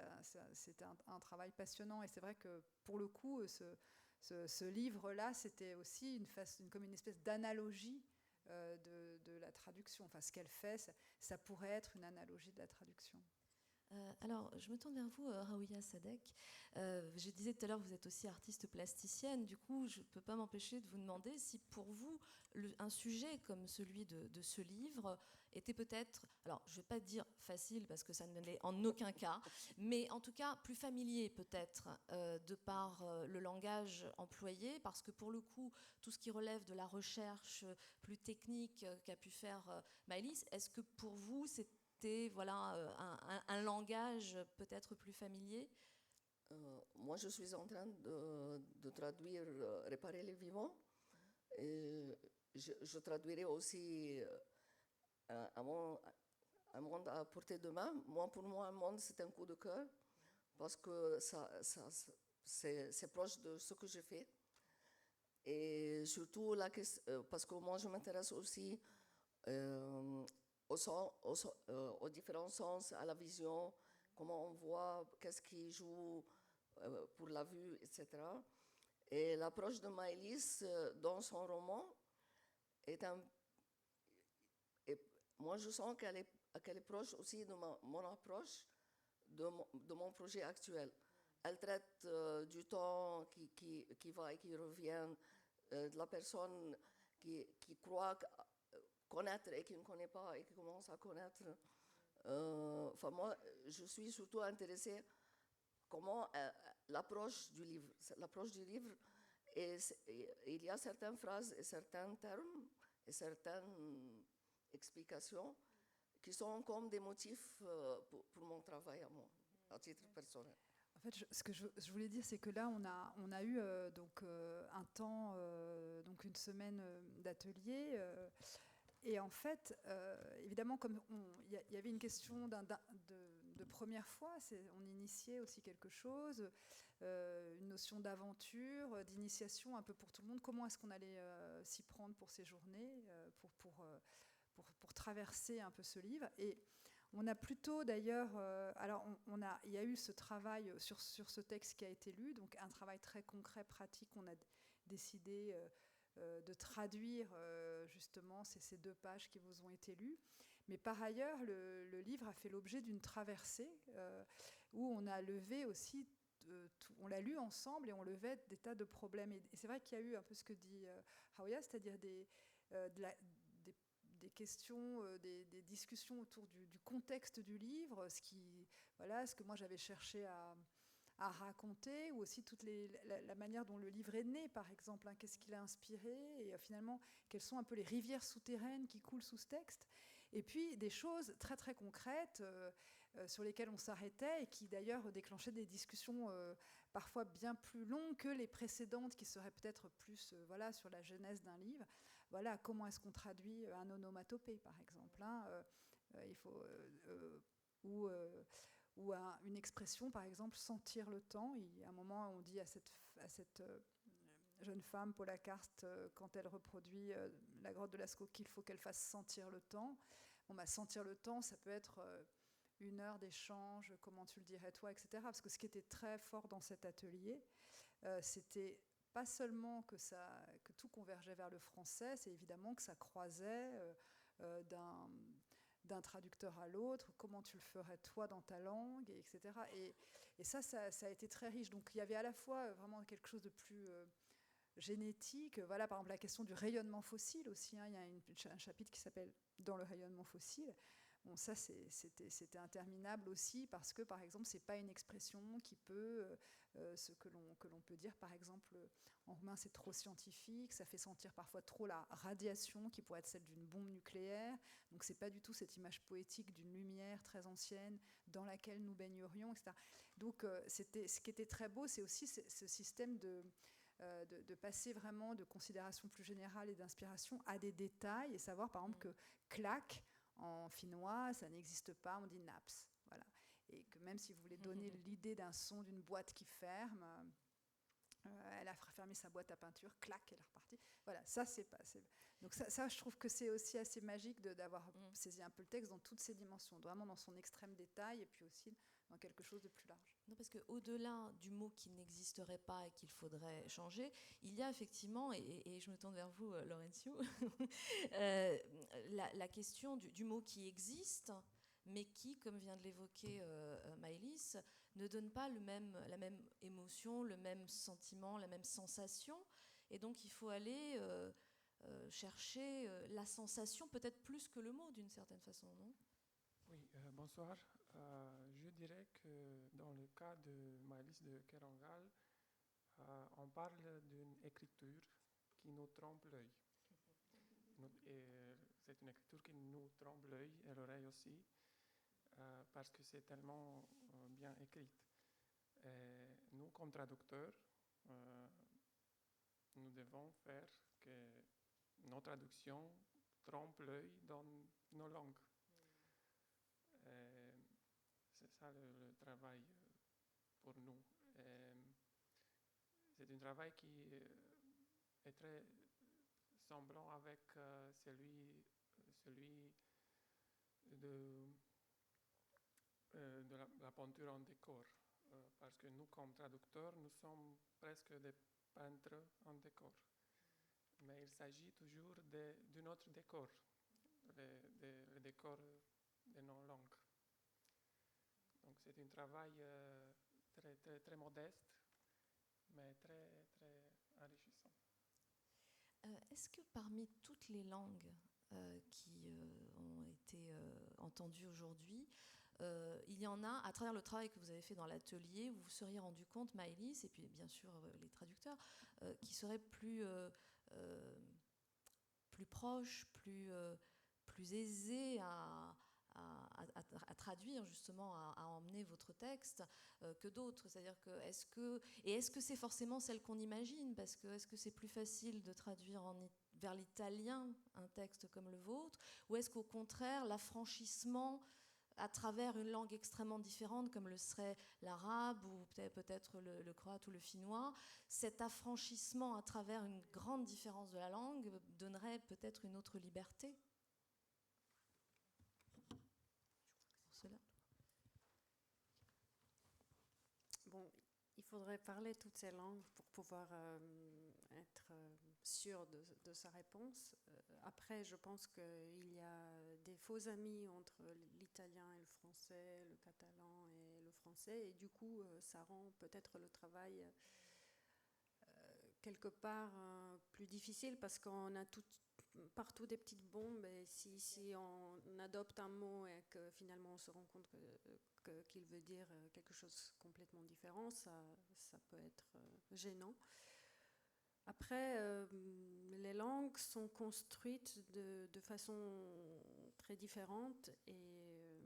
un travail passionnant. Et c'est vrai que pour le coup, ce livre-là, c'était aussi comme une espèce d'analogie de la traduction. Enfin, ce qu'elle fait, ça pourrait être une analogie de la traduction. Alors, je me tourne vers vous, Raouia Sadek. Je disais tout à l'heure, vous êtes aussi artiste plasticienne. Du coup, je ne peux pas m'empêcher de vous demander si pour vous, un sujet comme celui de ce livre était peut-être, alors je ne vais pas dire facile parce que ça ne l'est en aucun cas, mais en tout cas plus familier peut-être de par le langage employé, parce que pour le coup, tout ce qui relève de la recherche plus technique qu'a pu faire Maëlys, est-ce que pour vous, adopter voilà, un langage peut-être plus familier? Moi, je suis en train de traduire Réparer les vivants. Et je traduirai aussi un monde à portée de main. Pour moi, un monde, c'est un coup de cœur parce que c'est proche de ce que je fais. Et surtout, parce que moi, je m'intéresse aussi aux différents sens, à la vision, comment on voit, qu'est-ce qui joue pour la vue, etc. Et l'approche de Maëlys dans son roman est moi, je sens qu'elle est proche aussi de mon approche de mon projet actuel. Elle traite du temps qui va et qui revient, de la personne qui croit connaître et qui ne connaît pas et qui commence à connaître. Enfin, moi, je suis surtout intéressée comment l'approche du livre, et il y a certaines phrases et certains termes et certaines explications qui sont comme des motifs pour mon travail à moi, à titre personnel. En fait, ce que je voulais dire, c'est que là, on a eu un temps, donc une semaine d'atelier. Et en fait, évidemment, comme il y avait une question de première fois, on initiait aussi quelque chose, une notion d'aventure, d'initiation un peu pour tout le monde. Comment est-ce qu'on allait s'y prendre pour ces journées, pour traverser un peu ce livre. Et on a plutôt d'ailleurs, alors il y a eu ce travail sur ce texte qui a été lu, donc un travail très concret, pratique. On a décidé de traduire justement ces 2 pages qui vous ont été lues. Mais par ailleurs, le livre a fait l'objet d'une traversée où on a levé aussi, on l'a lu ensemble et on levait des tas de problèmes. Et c'est vrai qu'il y a eu un peu ce que dit Haouya, c'est-à-dire des questions, des discussions autour du contexte du livre, ce que moi j'avais cherché à raconter, ou aussi la manière dont le livre est né, par exemple, hein, qu'est-ce qui l'a inspiré, et finalement, quelles sont un peu les rivières souterraines qui coulent sous ce texte. Et puis, des choses très, très concrètes sur lesquelles on s'arrêtait et qui, d'ailleurs, déclenchaient des discussions parfois bien plus longues que les précédentes, qui seraient peut-être plus sur la genèse d'un livre. Voilà, comment est-ce qu'on traduit un onomatopée, par exemple, hein, il faut... ou une expression, par exemple, sentir le temps. Il y a un moment, on dit à cette jeune femme, Paula Karst, quand elle reproduit la grotte de Lascaux, qu'il faut qu'elle fasse sentir le temps. Sentir le temps, ça peut être 1 heure d'échange, comment tu le dirais toi, etc. Parce que ce qui était très fort dans cet atelier, c'était pas seulement que tout convergeait vers le français, c'est évidemment que ça croisait d'un traducteur à l'autre, comment tu le ferais toi dans ta langue, etc. Et ça a été très riche. Donc il y avait à la fois vraiment quelque chose de plus génétique. Voilà, par exemple, la question du rayonnement fossile aussi, hein. Il y a un chapitre qui s'appelle « Dans le rayonnement fossile ». Bon, ça, c'était interminable aussi parce que, par exemple, c'est pas une expression qui peut, ce que l'on peut dire, par exemple, en roumain, c'est trop scientifique, ça fait sentir parfois trop la radiation qui pourrait être celle d'une bombe nucléaire. Donc, c'est pas du tout cette image poétique d'une lumière très ancienne dans laquelle nous baignerions, etc. Donc, ce qui était très beau, c'est aussi ce système de passer vraiment de considérations plus générales et d'inspiration à des détails et savoir, par exemple, que claque, en finnois, ça n'existe pas, on dit naps. Voilà. Et que même si vous voulez donner l'idée d'un son d'une boîte qui ferme, elle a fermé sa boîte à peinture, clac, elle est repartie. Voilà, ça c'est pas. Donc ça, je trouve que c'est aussi assez magique d'avoir saisi un peu le texte dans toutes ses dimensions, vraiment dans son extrême détail et puis aussi dans quelque chose de plus large. Non, parce qu'au-delà du mot qui n'existerait pas et qu'il faudrait changer, il y a effectivement, et je me tourne vers vous, Laurentiu, la question du mot qui existe, mais qui, comme vient de l'évoquer Maëlys, ne donne pas la même émotion, le même sentiment, la même sensation. Et donc, il faut aller chercher la sensation, peut-être plus que le mot, d'une certaine façon, non ? Oui, bonsoir. Je dirais que dans le cas de Maëlys de Kerangal, on parle d'une écriture qui nous trompe l'œil. C'est une écriture qui nous trompe l'œil et l'oreille aussi. parce que c'est tellement bien écrit. Et nous, comme traducteurs, nous devons faire que nos traductions trompent l'œil dans nos langues. C'est ça le travail pour nous. C'est un travail qui est très semblant avec celui de la peinture en décor. Parce que nous, comme traducteurs, nous sommes presque des peintres en décor. Mais il s'agit toujours d'un autre décor, le décor de nos langues. Donc c'est un travail très, très, très modeste, mais très, très enrichissant. Est-ce que parmi toutes les langues qui ont été entendues aujourd'hui, il y en a, à travers le travail que vous avez fait dans l'atelier, où vous vous seriez rendu compte, Maëlys, et puis bien sûr les traducteurs, qui seraient plus proches, plus aisés à traduire, justement, à emmener votre texte que d'autres. C'est-à-dire que est-ce que c'est forcément celle qu'on imagine? Parce que est-ce que c'est plus facile de traduire vers l'italien un texte comme le vôtre, ou est-ce qu'au contraire, l'affranchissement à travers une langue extrêmement différente, comme le serait l'arabe ou peut-être le croate ou le finnois, cet affranchissement à travers une grande différence de la langue donnerait peut-être une autre liberté? Bon, il faudrait parler toutes ces langues pour pouvoir être sûr de sa réponse. Après, je pense qu'il y a des faux amis entre l'italien et le français, le catalan et le français, et du coup, ça rend peut-être le travail quelque part plus difficile, parce qu'on a partout des petites bombes, et si on adopte un mot et que finalement on se rend compte qu'il veut dire quelque chose complètement différent, ça peut être gênant. Après, les langues sont construites de façon très différente, et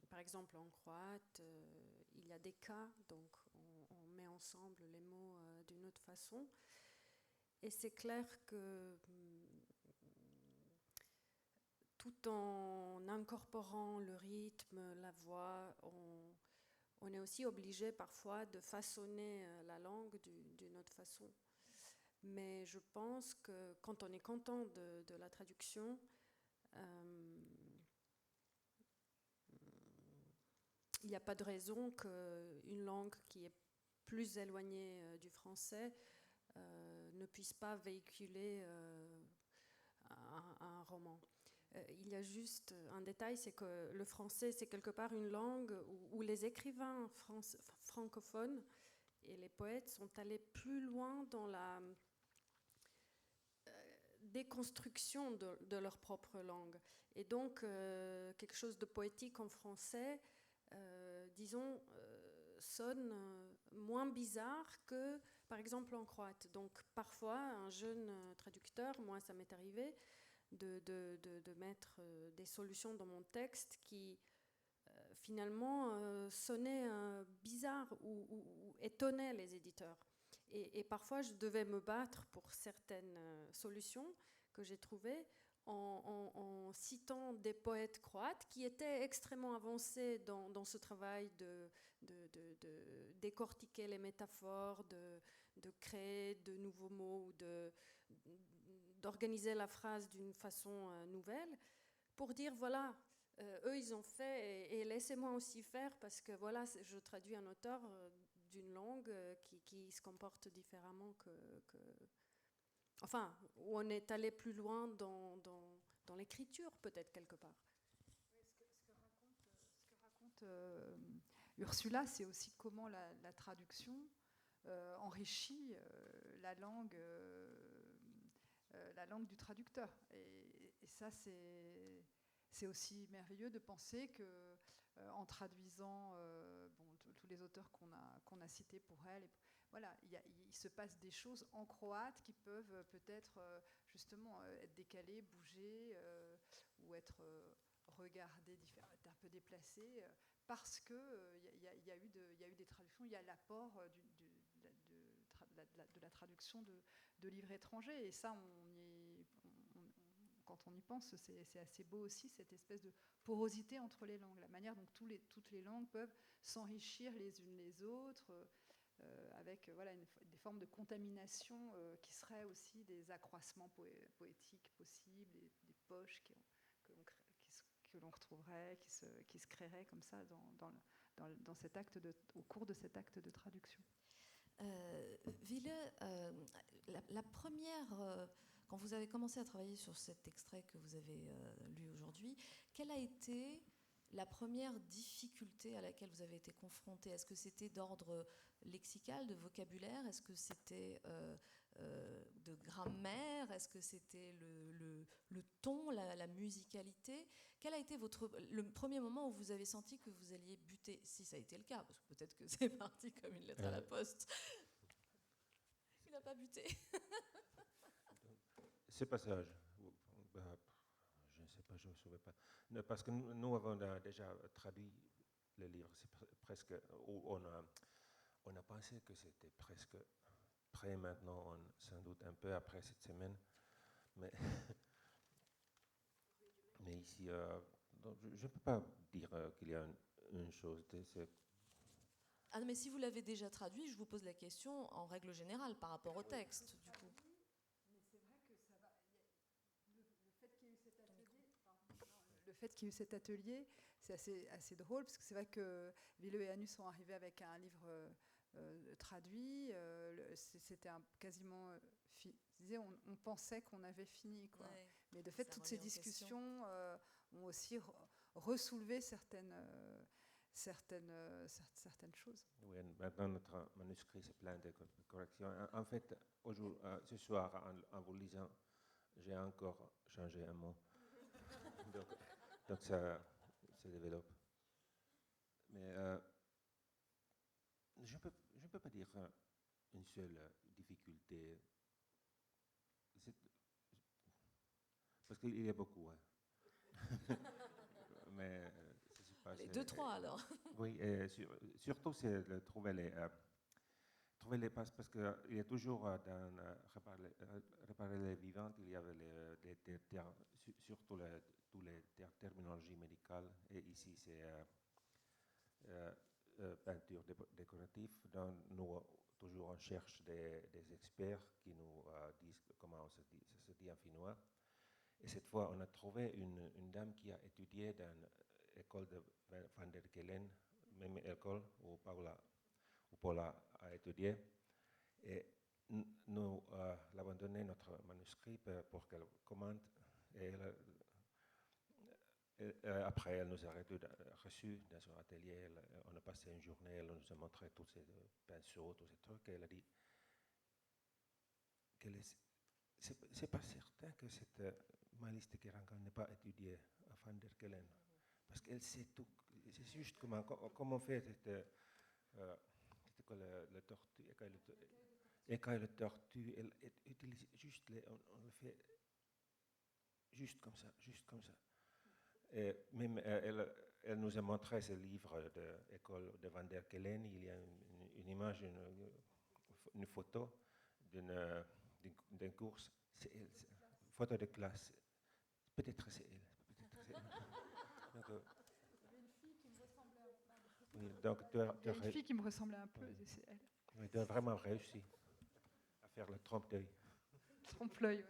par exemple en croate, il y a des cas, donc on met ensemble les mots d'une autre façon. Et c'est clair que tout en incorporant le rythme, la voix, on est aussi obligé parfois de façonner la langue d'une autre façon. Mais je pense que quand on est content de la traduction, il n'y a pas de raison qu'une langue qui est plus éloignée du français ne puisse pas véhiculer un roman. Il y a juste un détail, c'est que le français, c'est quelque part une langue où les écrivains francophones et les poètes sont allés plus loin dans la déconstruction de leur propre langue. Et donc, quelque chose de poétique en français, disons, sonne moins bizarre que, par exemple, en croate. Donc, parfois, un jeune traducteur, moi, ça m'est arrivé, de mettre des solutions dans mon texte qui, finalement, sonnaient bizarres ou étonnaient les éditeurs. Et parfois, je devais me battre pour certaines solutions que j'ai trouvées en citant des poètes croates qui étaient extrêmement avancés dans ce travail de décortiquer les métaphores, de créer de nouveaux mots, d'organiser la phrase d'une façon nouvelle, pour dire, voilà, eux, ils ont fait, et laissez-moi aussi faire, parce que voilà, je traduis un auteur d'une langue qui se comporte différemment enfin, où on est allé plus loin dans l'écriture, peut-être, quelque part. Oui, ce que raconte Ursula, c'est aussi comment la traduction enrichit la langue du traducteur. Et ça, c'est aussi merveilleux de penser que en traduisant tous les auteurs qu'on a cités pour elle, voilà, il se passe des choses en croate qui peuvent peut-être justement être décalées, bouger ou être regardé, un peu déplacé, parce qu'il y a eu des traductions, il y a l'apport de la traduction de livres étrangers. Et ça, quand on y pense, c'est assez beau aussi, cette espèce de porosité entre les langues, la manière dont toutes les langues peuvent s'enrichir les unes les autres, avec des formes de contamination qui seraient aussi des accroissements poétiques possibles, des poches que l'on retrouverait, qui se créeraient comme ça dans cet acte au cours de cet acte de traduction. Wille, la première, quand vous avez commencé à travailler sur cet extrait que vous avez lu aujourd'hui, quelle a été la première difficulté à laquelle vous avez été confronté? Est-ce que c'était d'ordre lexical, de vocabulaire? Est-ce que c'était de grammaire? Est-ce que c'était le ton, la musicalité? Quel a été le premier moment où vous avez senti que vous alliez buter? Si ça a été le cas, parce que peut-être que c'est parti comme une lettre à la poste. Il n'a pas buté. Ce passage, je ne sais pas, je ne me souviens pas. Parce que nous avons déjà traduit le livre. C'est presque, on a pensé que c'était presque prêt maintenant, sans doute un peu après cette semaine. Mais ici, donc je ne peux pas dire qu'il y a une chose. Ah, mais si vous l'avez déjà traduit, je vous pose la question en règle générale par rapport au texte, du coup. Le fait qu'il y ait eu cet atelier, c'est assez drôle, parce que c'est vrai que Wille et Anu sont arrivés avec un livre traduit. C'était quasiment... on pensait qu'on avait fini, quoi. Ouais, mais de fait, toutes ces discussions ont aussi ressoulevé certaines choses. Oui, maintenant notre manuscrit c'est plein de corrections. En fait, ce soir, en vous lisant, j'ai encore changé un mot. Donc ça se développe. Mais je ne peux pas dire une seule difficulté. Parce qu'il y a beaucoup. Hein. Mais les 2-3 alors. Oui, et surtout c'est de trouver les passes, parce qu'il y a toujours dans réparer les vivantes, il y avait surtout toutes les terminologies médicales, et ici c'est peinture décorative. Donc nous toujours on cherche des experts qui nous disent comment ça se dit en finnois. Et cette fois, on a trouvé une dame qui a étudié dans l'école de Van der Kelen, même école où Paula a étudié. Et nous l'avons donné notre manuscrit pour qu'elle commente. Et après, elle nous a reçus dans son atelier. On a passé une journée, elle nous a montré tous ces pinceaux, tous ces trucs. Et elle a dit qu'elle c'est pas certain que cette Maëlys de Kerangal n'ait pas étudié à Van der Kelen. Parce qu'elle sait tout. C'est juste comment on fait c'était quoi le tortue, écaille le tortue. Elle utilise juste on le fait juste comme ça. Et même elle nous a montré ce livre de l'école de Van der Kelen. Il y a une image, une photo d'une course. C'est elle, photo de classe. Peut-être c'est elle. Donc, il y a une fille qui me ressemblait un peu, oui. C'est elle. Oui, tu as vraiment réussi à faire le trompe-l'œil. Trompe-l'œil, oui.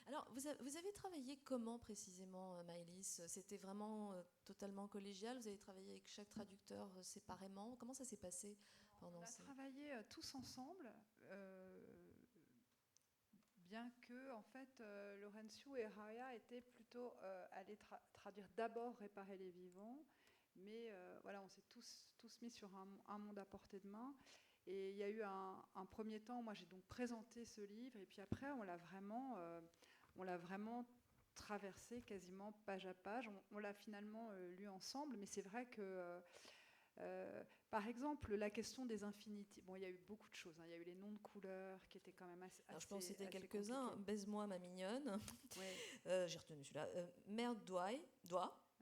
Alors, vous avez travaillé comment précisément, Maëlys? C'était vraiment totalement collégial? Vous avez travaillé avec chaque traducteur séparément? Comment ça s'est passé pendant On a travaillé tous ensemble, bien que, en fait, Laurențiu et Raya étaient plutôt allés traduire d'abord Réparer les vivants, mais voilà, on s'est tous mis sur un monde à portée de main. Et il y a eu un premier temps, moi j'ai donc présenté ce livre, et puis après on l'a vraiment traversé quasiment page à page. On l'a finalement lu ensemble, mais c'est vrai que, par exemple, la question des infinités, bon, il y a eu beaucoup de choses, hein. Il y a eu les noms de couleurs qui étaient quand même assez je pense que c'était quelques-uns. compliqués. Baise-moi ma mignonne. Ouais. J'ai retenu celui-là. Merde doigt.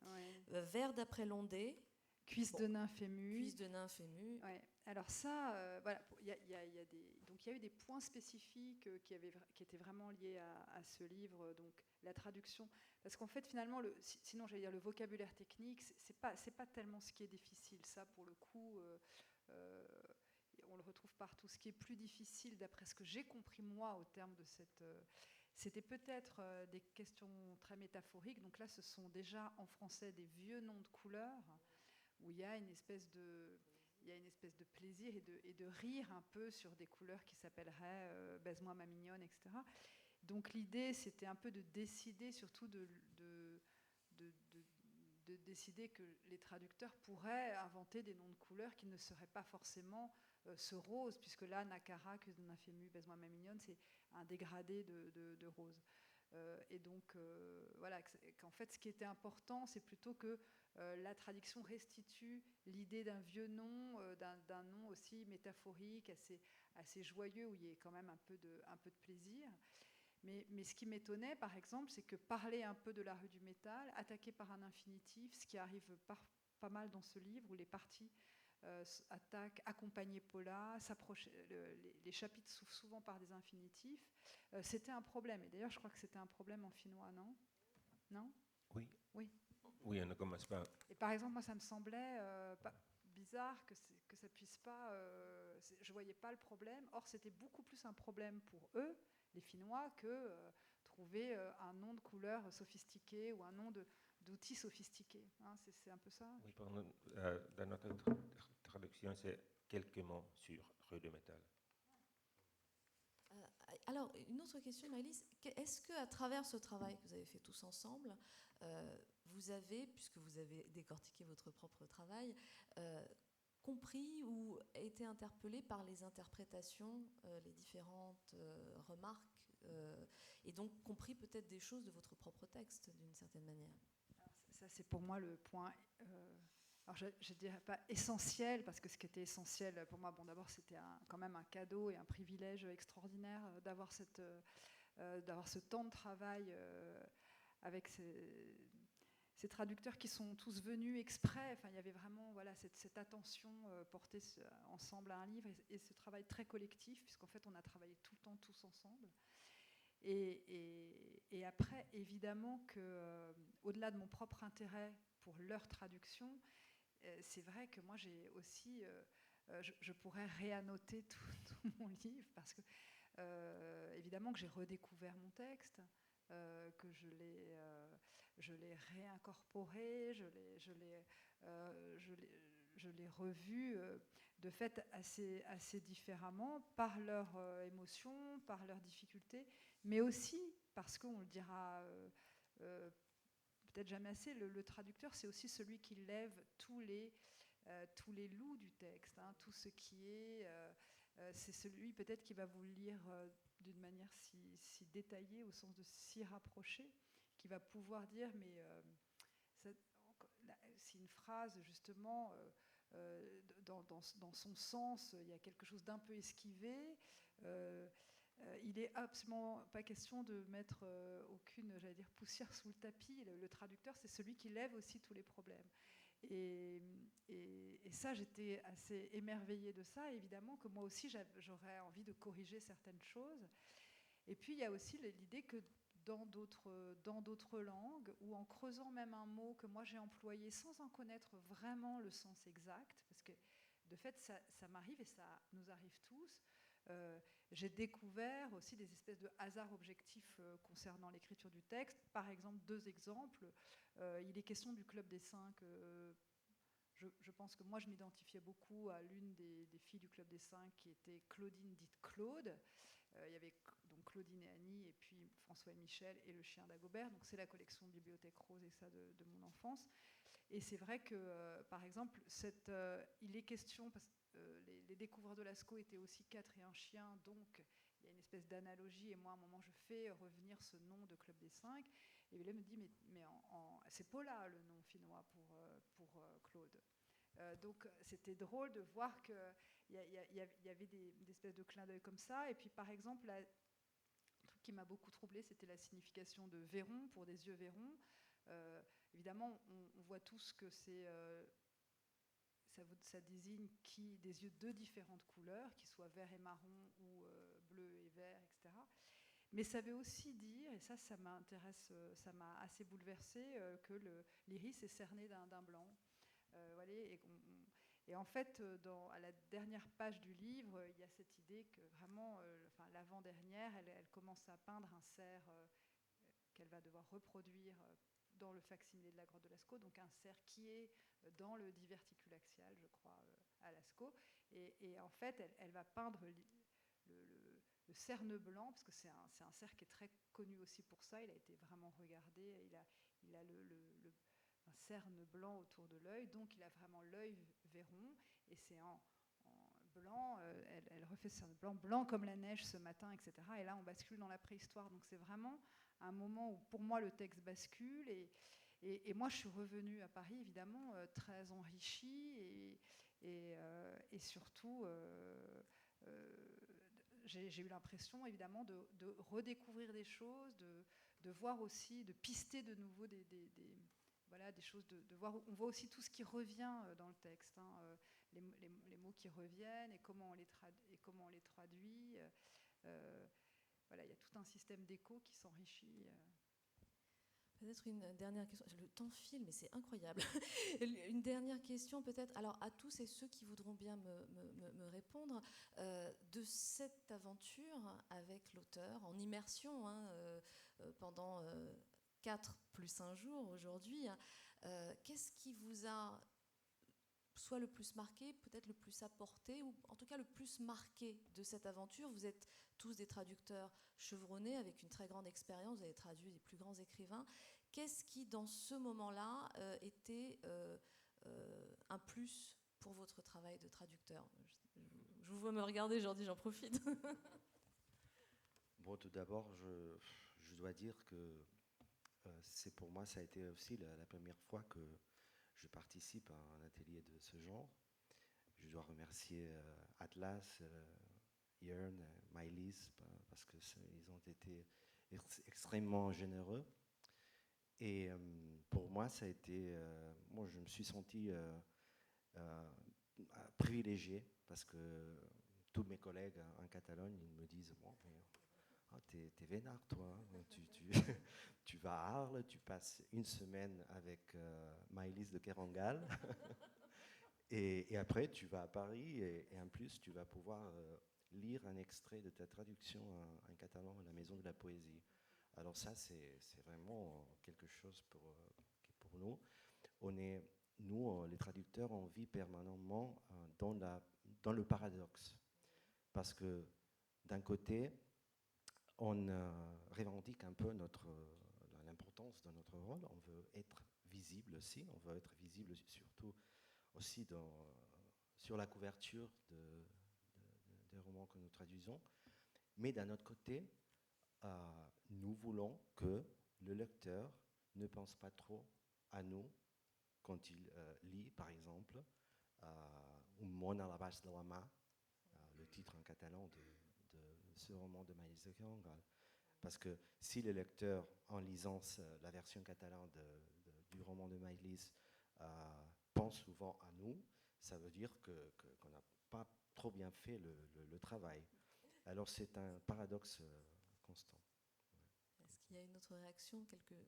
Ouais. Vers d'après Londé. Cuisse de nymphe émue. Cuisse de nymphe émue. Ouais. Alors ça, voilà, il y a eu des points spécifiques qui étaient vraiment liés à ce livre, donc la traduction. Parce qu'en fait, finalement, sinon j'allais dire le vocabulaire technique, c'est pas tellement ce qui est difficile. Ça, pour le coup, on le retrouve partout. Ce qui est plus difficile, d'après ce que j'ai compris moi, au terme de cette... c'était peut-être des questions très métaphoriques. Donc là, ce sont déjà en français des vieux noms de couleurs, où il y a une espèce de plaisir et de rire un peu sur des couleurs qui s'appelleraient Baise-moi ma mignonne, etc. Donc l'idée, c'était un peu de décider, surtout de décider que les traducteurs pourraient inventer des noms de couleurs qui ne seraient pas forcément ce rose, puisque là, Nakara, Cuisse de nymphe émue, Baise-moi ma mignonne, c'est un dégradé de rose. Et donc, voilà, qu'en fait, ce qui était important, c'est plutôt que la traduction restitue l'idée d'un vieux nom, d'un nom aussi métaphorique, assez joyeux, où il y a quand même un peu de plaisir. Mais ce qui m'étonnait, par exemple, c'est que parler un peu de la rue du métal, attaqué par un infinitif, ce qui arrive pas mal dans ce livre, où les parties attaquent, accompagner Paula, les chapitres s'ouvrent souvent par des infinitifs, c'était un problème. Et d'ailleurs, je crois que c'était un problème en finnois, non ? Non ? Oui. Oui. Oui, on ne commence pas. Et par exemple, moi, ça me semblait bizarre que ça puisse pas... je voyais pas le problème. Or, c'était beaucoup plus un problème pour eux, les Finnois, que trouver un nom de couleur sophistiqué ou un nom d'outil sophistiqué. Hein, c'est un peu ça. Oui, pardon, dans notre traduction, c'est quelques mots sur rue de métal. Alors, une autre question, Maëlys. Est-ce qu'à travers ce travail que vous avez fait tous ensemble, vous avez, puisque vous avez décortiqué votre propre travail, compris ou été interpellé par les interprétations, les différentes remarques, et donc compris peut-être des choses de votre propre texte, d'une certaine manière ? Alors, ça, c'est pour moi le point... alors je ne dirais pas essentiel, parce que ce qui était essentiel pour moi, bon, d'abord c'était quand même un cadeau et un privilège extraordinaire d'avoir ce temps de travail avec ces traducteurs qui sont tous venus exprès. Enfin, il y avait vraiment cette attention portée ensemble à un livre et ce travail très collectif, puisqu'en fait on a travaillé tout le temps tous ensemble. Et après, évidemment qu'au-delà de mon propre intérêt pour leur traduction, c'est vrai que moi j'ai aussi, je pourrais réannoter tout mon livre, parce que évidemment que j'ai redécouvert mon texte, que je l'ai réincorporé, je l'ai revu de fait assez différemment, par leurs émotions, par leurs difficultés, mais aussi parce qu'on le dira peut-être jamais assez, le traducteur, c'est aussi celui qui lève tous les loups du texte, hein, tout ce qui est... c'est celui peut-être qui va vous le lire d'une manière si détaillée, au sens de si rapproché, qui va pouvoir dire, mais si une phrase, justement, dans son sens, il y a quelque chose d'un peu esquivé, il n'est absolument pas question de mettre aucune, j'allais dire, poussière sous le tapis. Le traducteur, c'est celui qui lève aussi tous les problèmes. Et ça, j'étais assez émerveillée de ça. Évidemment que moi aussi, j'aurais envie de corriger certaines choses. Et puis, il y a aussi l'idée que dans d'autres langues, ou en creusant même un mot que moi j'ai employé sans en connaître vraiment le sens exact, parce que de fait, ça m'arrive et ça nous arrive tous, j'ai découvert aussi des espèces de hasards objectifs concernant l'écriture du texte. Par exemple, 2 exemples. Il est question du Club des 5. Je pense que moi, je m'identifiais beaucoup à l'une des filles du Club des 5 qui était Claudine, dite Claude. Il y avait donc Claudine et Annie, et puis François et Michel, et le chien d'Agobert. Donc c'est la collection Bibliothèque Rose et ça de mon enfance. Et c'est vrai que, par exemple, il est question... les découvreurs de Lascaux étaient aussi 4 et un chien, donc il y a une espèce d'analogie, et moi à un moment je fais revenir ce nom de Club des 5, et Vélé me dit mais c'est Paula le nom finnois pour Claude. Donc c'était drôle de voir qu'il y avait des espèces de clins d'œil comme ça. Et puis par exemple, un truc qui m'a beaucoup troublée, c'était la signification de Véron pour des yeux Véron. Évidemment, on voit tous que ça désigne des yeux de différentes couleurs, qu'ils soient vert et marron ou bleu et vert, etc. Mais ça veut aussi dire, et ça m'intéresse, ça m'a assez bouleversée, que l'iris est cerné d'un blanc. Voilà, et en fait, à la dernière page du livre, il y a cette idée que vraiment, l'avant-dernière, elle commence à peindre un cerf qu'elle va devoir reproduire dans le facsimilé de la grotte de Lascaux, donc un cerf qui est dans le diverticule axial, je crois, à Lascaux. Et en fait, elle va peindre le cerne blanc, parce que c'est un cerf qui est très connu aussi pour ça. Il a été vraiment regardé. Il a un cerne blanc autour de l'œil, donc il a vraiment l'œil Véron. Et c'est en blanc, elle refait ce cerne blanc comme la neige ce matin, etc. Et là, on bascule dans la préhistoire. Donc c'est vraiment un moment où, pour moi, le texte bascule. Et moi, je suis revenue à Paris, évidemment, très enrichie et surtout, j'ai eu l'impression, évidemment, de redécouvrir des choses, de voir aussi, de pister de nouveau des choses, de voir. On voit aussi tout ce qui revient dans le texte, hein, les mots qui reviennent et comment on les traduit. Voilà, il y a tout un système d'écho qui s'enrichit. Peut-être une dernière question. Le temps file, mais c'est incroyable. Une dernière question, peut-être. Alors, à tous et ceux qui voudront bien me répondre, de cette aventure avec l'auteur, en immersion, hein, pendant 4 plus 1 jour aujourd'hui, qu'est-ce qui vous a soit le plus marqué, peut-être le plus apporté, ou en tout cas le plus marqué de cette aventure? Vous êtes tous des traducteurs chevronnés avec une très grande expérience, vous avez traduit les plus grands écrivains. Qu'est-ce qui, dans ce moment-là, était un plus pour votre travail de traducteur? Je vous vois me regarder, j'en profite. Bon, tout d'abord, je dois dire que pour moi, ça a été aussi la première fois que je participe à un atelier de ce genre. Je dois remercier Atlas, Jörn, Maëlys, parce qu'ils ont été extrêmement généreux. Et pour moi, ça a été... moi, je me suis senti privilégié, parce que tous mes collègues en Catalogne, ils me disent, bon, t'es vénard, toi. Tu vas à Arles, tu passes une semaine avec Maëlys de Kerangal, et après, tu vas à Paris, et en plus, tu vas pouvoir lire un extrait de ta traduction en catalan à la Maison de la Poésie. Alors ça, c'est vraiment quelque chose pour nous. Nous, les traducteurs, on vit permanemment dans le paradoxe. Parce que d'un côté, on revendique un peu l'importance de notre rôle. On veut être visible aussi. On veut être visible surtout aussi sur la couverture des romans que nous traduisons. Mais d'un autre côté, nous voulons que le lecteur ne pense pas trop à nous quand il lit, par exemple, Un món a l'abast de la mà, le titre en catalan de ce roman de Maëlys de Kerangal. Parce que si le lecteur, en lisant la version catalane du roman de Maëlys, pense souvent à nous, ça veut dire qu'on n'a pas trop bien fait le travail. Alors c'est un paradoxe constant. Est-ce qu'il y a une autre réaction, quelques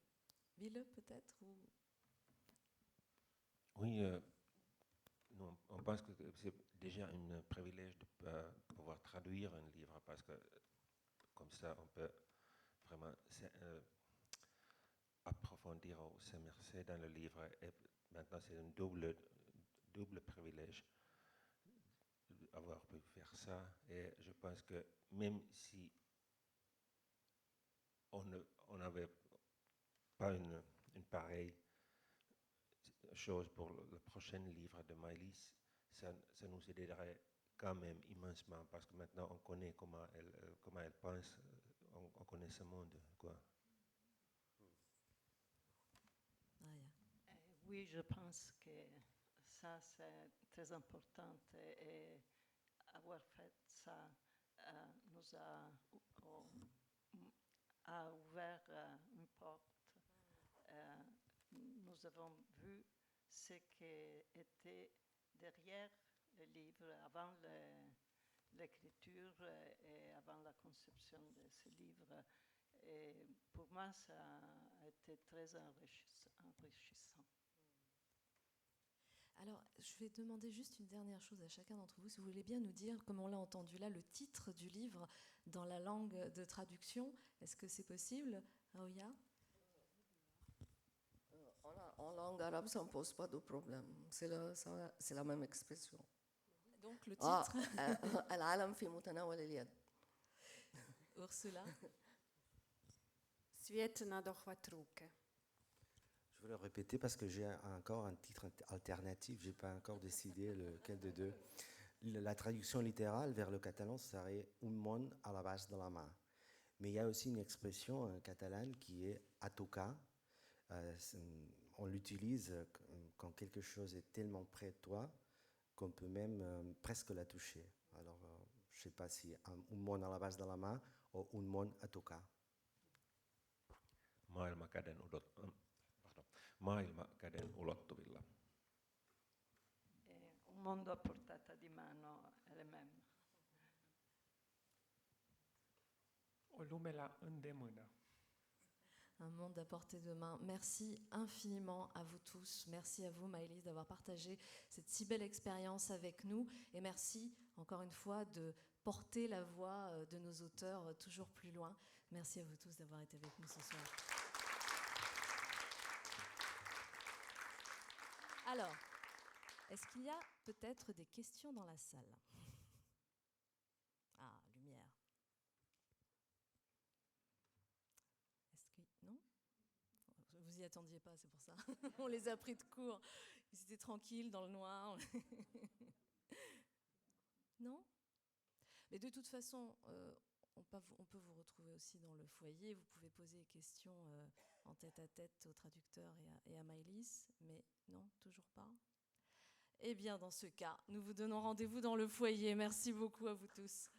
villes peut-être ou... Oui, on pense que c'est déjà un privilège de pouvoir traduire un livre, parce que comme ça on peut vraiment approfondir ou s'immerser dans le livre. Et maintenant c'est un double privilège d'avoir pu faire ça. Et je pense que même si on n'avait pas une pareille chose pour le prochain livre de Maëlys, ça nous aiderait quand même immensement, parce que maintenant on connaît comment elle pense, on connaît ce monde, quoi. Oui, je pense que ça c'est très important, et avoir fait ça nous a ouvert une porte nous avons vu ce qui était derrière le livre, avant l'écriture et avant la conception de ce livre. Et pour moi, ça a été très enrichissant. Alors, je vais demander juste une dernière chose à chacun d'entre vous. Si vous voulez bien nous dire, comme on l'a entendu là, le titre du livre dans la langue de traduction. Est-ce que c'est possible, Raouya? En langue arabe, ça ne pose pas de problème. C'est la même expression. Donc, le titre العالم في متناول اليد. Ursula? Svijet na dohvat ruke. Je vais le répéter parce que j'ai encore un titre alternatif, je n'ai pas encore décidé lequel de deux. La traduction littérale vers le catalan serait un món à la base de la main. Mais il y a aussi une expression catalane qui est a tocar. On l'utilise quand quelque chose est tellement près de toi qu'on peut même presque la toucher. Alors, je ne sais pas si un món à la base de la main ou un món a tocar. Maailma käden ulottuvilla. Un mondo a portata di mano è le même. O lume la îndemână. Un monde à portée de main. Merci infiniment à vous tous. Merci à vous, Maëlys, d'avoir partagé cette si belle expérience avec nous. Et merci, encore une fois, de porter la voix de nos auteurs toujours plus loin. Merci à vous tous d'avoir été avec nous ce soir. Alors, est-ce qu'il y a peut-être des questions dans la salle? Ah, lumière. Est-ce que... Non? Vous y attendiez pas, c'est pour ça. On les a pris de court. Ils étaient tranquilles dans le noir. Non? Mais de toute façon, on peut vous retrouver aussi dans le foyer. Vous pouvez poser des questions en tête-à-tête au traducteur et à Maëlys. Mais non, toujours pas? Eh bien, dans ce cas, nous vous donnons rendez-vous dans le foyer. Merci beaucoup à vous tous.